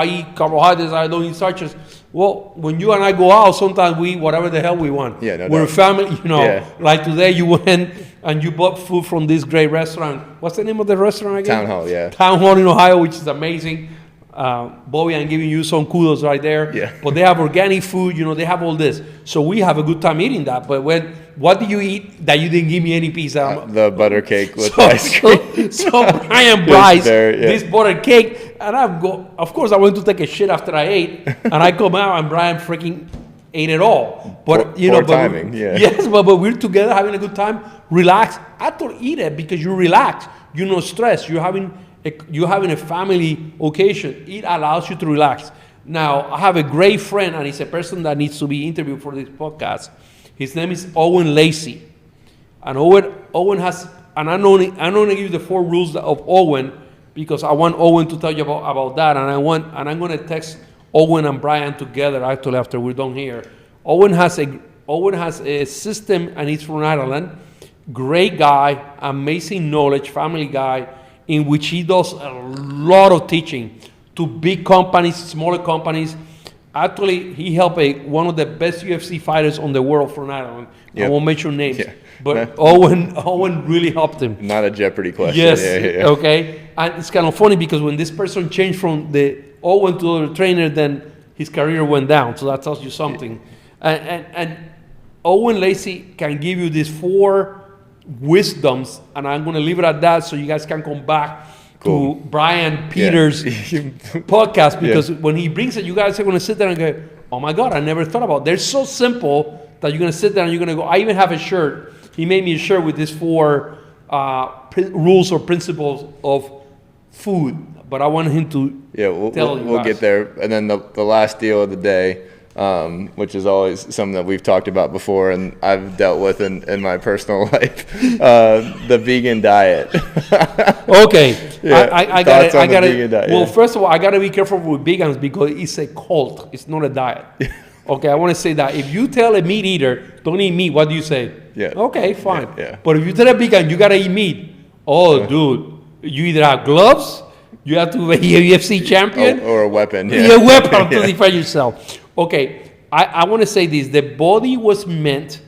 eat carbohydrates, I don't eat starches. Well, when you and I go out, sometimes we eat whatever the hell we want. Yeah, no We're doubt. A family, you know. Yeah. Like today, you went and you bought food from this great restaurant. What's the name of the restaurant again? Town Hall, yeah. Town Hall in Ohio, which is amazing. Bobby, I'm giving you some kudos right there. Yeah. But they have organic food, you know, they have all this. So we have a good time eating that. But what do you eat that you didn't give me any piece of? The butter cake with ice cream. So Brian buys this butter cake, and of course, I went to take a shit after I ate, and I come out, and Brian freaking ate it all. But poor timing, Yes, but we're together having a good time. Relax. I don't eat it because you relax. You're not stressed. You're having a family occasion. It allows you to relax. Now, I have a great friend, and he's a person that needs to be interviewed for this podcast. His name is Owen Lacey. And Owen has, and I'm only give you the 4 rules of Owen because I want Owen to tell you about that. And I'm going to text Owen and Brian together actually after we're done here. Owen has a system, and he's from Ireland. Great guy, amazing knowledge, family guy, in which he does a lot of teaching to big companies, smaller companies. Actually, he helped one of the best UFC fighters on the world from Ireland. Yep. I won't mention names, but Owen really helped him. Not a Jeopardy question. Yes, okay. And it's kind of funny because when this person changed from the Owen to the trainer, then his career went down. So that tells you something. And Owen Lacey can give you these 4 wisdoms, and I'm going to leave it at that so you guys can come back to Brian Peters' podcast, because when he brings it, you guys are going to sit there and go, oh my God, I never thought about it. They're so simple that you're going to sit there and you're going to go. I even have a shirt. He made me a shirt with these 4 rules or principles of food, but I want him to tell you. We'll get there. And then the last deal of the day, which is always something that we've talked about before and I've dealt with in my personal life, the vegan diet. Okay. I got it. Diet, well, first of all, I got to be careful with vegans because it's a cult. It's not a diet. Okay, I want to say that. If you tell a meat eater, don't eat meat, what do you say? Yeah. Okay, fine. Yeah. But if you tell a vegan, you got to eat meat. Oh, dude, you either have gloves, you have to be a UFC champion. Or a weapon. Yeah, a weapon to defend yourself. Okay, I want to say this. The body was meant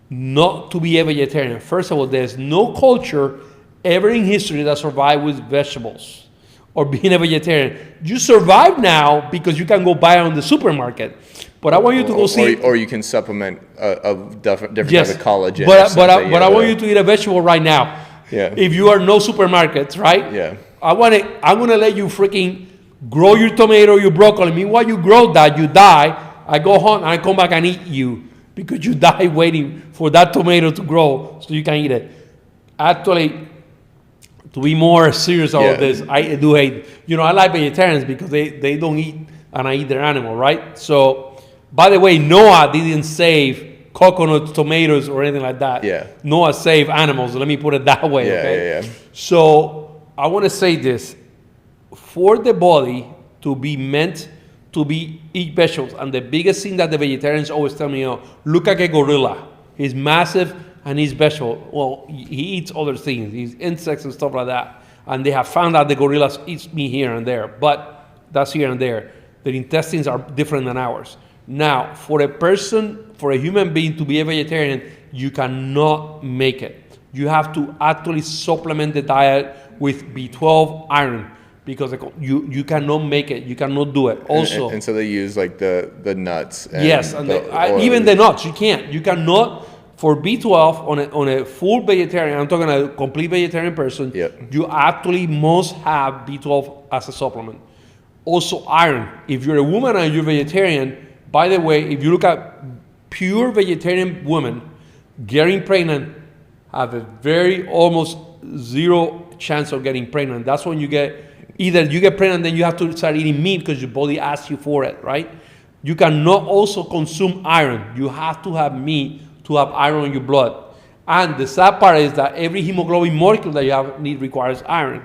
not to be a vegetarian. First of all, there's no culture ever in history that survived with vegetables or being a vegetarian. You survive now because you can go buy it on the supermarket. But I want you to go see... Or you can supplement a different type of collagen. But I want you to eat a vegetable right now. Yeah. If you are no supermarkets, right? Yeah. I'm going to let you freaking grow your tomato, your broccoli. Meanwhile, you grow that, you die. I go home and I come back and eat you because you die waiting for that tomato to grow so you can eat it. Actually, to be more serious about this, I do hate, I like vegetarians because they don't eat and I eat their animal, right? So, by the way, Noah didn't save coconut, tomatoes, or anything like that. Yeah. Noah saved animals. Let me put it that way. Okay? Yeah. So, I want to say this. For the body to be meant to eat vegetables, and the biggest thing that the vegetarians always tell me, look at a gorilla. He's massive and he's vegetable. Well, he eats other things. He eats insects and stuff like that. And they have found out the gorillas eat meat here and there, but that's here and there. Their intestines are different than ours. Now, for a human being to be a vegetarian, you cannot make it. You have to actually supplement the diet with B12 iron because you cannot make it. You cannot do it. Also, and so they use like the nuts. And even the nuts. You can't. You cannot. For B12 on a full vegetarian, I'm talking a complete vegetarian person. Yep. You actually must have B12 as a supplement. Also, iron. If you're a woman and you're vegetarian, by the way, if you look at pure vegetarian women getting pregnant, have a very almost zero chance of getting pregnant. That's when you get pregnant, then you have to start eating meat because your body asks you for it, right? You cannot also consume iron. You have to have meat to have iron in your blood. And the sad part is that every hemoglobin molecule that you need requires iron.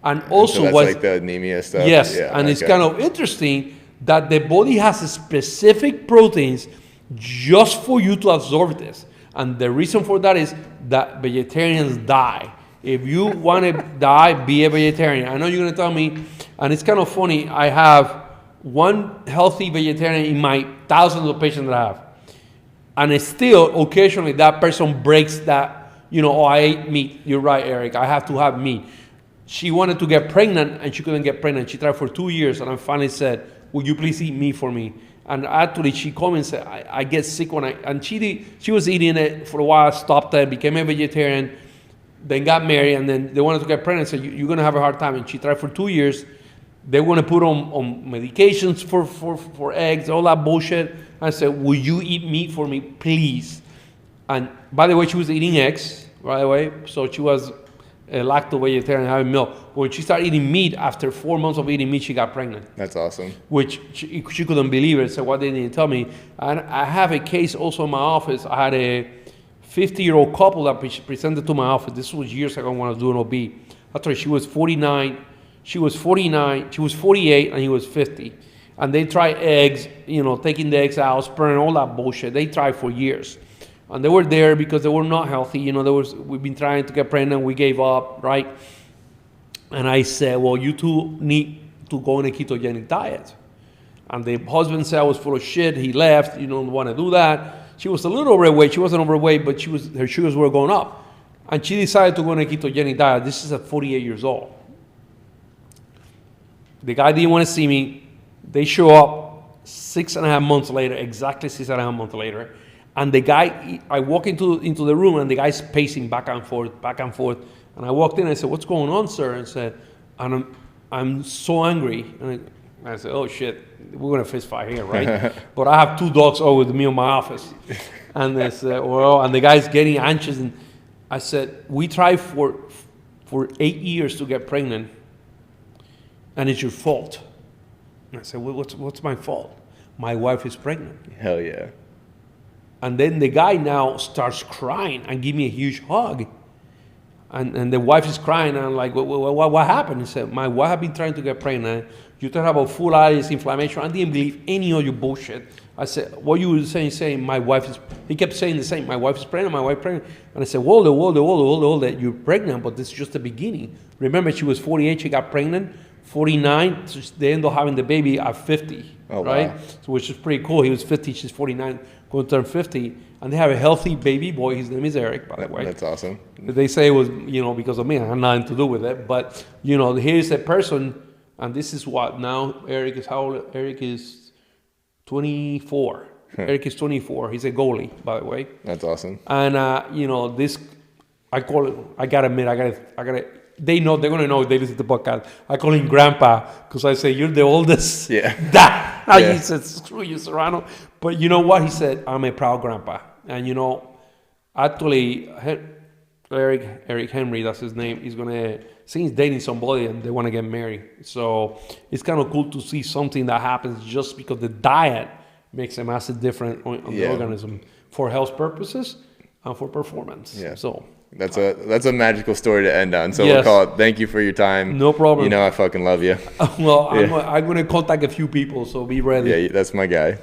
And also, so that's like the anemia stuff. Yes, it's kind of interesting that the body has specific proteins just for you to absorb this. And the reason for that is that vegetarians die. If you want to die, be a vegetarian. I know you're going to tell me, and it's kind of funny, I have one healthy vegetarian in my thousands of patients that I have. And it's still, occasionally, that person breaks that, I ate meat. You're right, Eric. I have to have meat. She wanted to get pregnant, and she couldn't get pregnant. She tried for 2 years, and I finally said, would you please eat meat for me? And actually, she called me and said, I get sick when and she was eating it for a while, stopped it, became a vegetarian, then got married, and then they wanted to get pregnant. Said, you're going to have a hard time. And she tried for 2 years. They want to put on medications for eggs, all that bullshit. I said, will you eat meat for me, please? And by the way, she was eating eggs, by the way. So she was lacto-vegetarian, having milk. But when she started eating meat, after 4 months of eating meat, she got pregnant. That's awesome. Which she couldn't believe it. So why didn't you tell me? And I have a case also in my office. I had a 50-year-old couple that presented to my office. This was years ago when I was doing OB. I told her she was 49, she was 49, she was 48, and he was 50. And they tried eggs, taking the eggs out, sperm, all that bullshit. They tried for years. And they were there because they were not healthy. We've been trying to get pregnant. We gave up, right? And I said, well, you two need to go on a ketogenic diet. And the husband said I was full of shit. He left. You don't want to do that. She was a little overweight. She wasn't overweight, but her sugars were going up. And she decided to go on a ketogenic diet. This is at 48 years old. The guy didn't want to see me. They show up 6.5 months later, exactly 6.5 months later. And the guy, I walk into the room, and the guy's pacing back and forth. And I walked in, and I said, what's going on, sir? And I said, I'm so angry. And I said, oh, shit, we're going to fist fight here, right? But I have 2 dogs over with me in my office. And they said, well, and the guy's getting anxious. And I said, we tried for 8 years to get pregnant, and it's your fault. And I said, well, what's my fault? My wife is pregnant. Hell yeah. And then the guy now starts crying and give me a huge hug. And the wife is crying, and I'm like, what happened? He said, my wife had been trying to get pregnant. You talk about full eyes, inflammation. I didn't believe any of your bullshit. I said, what you were saying, my wife is, he kept saying the same, my wife is pregnant, my wife pregnant. And I said, hold it, you're pregnant, but this is just the beginning. Remember, she was 48, she got pregnant. 49, so they end up having the baby at 50, right? Wow. So which is pretty cool. He was 50, she's 49, going to turn 50. And they have a healthy baby boy. His name is Eric, by the way. That's awesome. They say it was, because of me. I had nothing to do with it. But, here's a person, and this is what now Eric is, how old? Eric is 24. Eric is 24. He's a goalie, by the way. That's awesome. And, this, I call it, I got to admit, I got to, they know, they're going to know if they listen to the podcast. I call him Grandpa because I say, you're the oldest. Yeah. He said, screw you, Serrano. But you know what? He said, I'm a proud grandpa. And, actually, Eric Henry, that's his name, he's going to, see he's dating somebody and they want to get married. So it's kind of cool to see something that happens just because the diet makes a massive difference on the organism for health purposes and for performance. Yeah. So that's a magical story to end on. So yes. We'll call it. Thank you for your time. No problem. I fucking love you. Well, I'm going to contact a few people, so be ready. Yeah, that's my guy.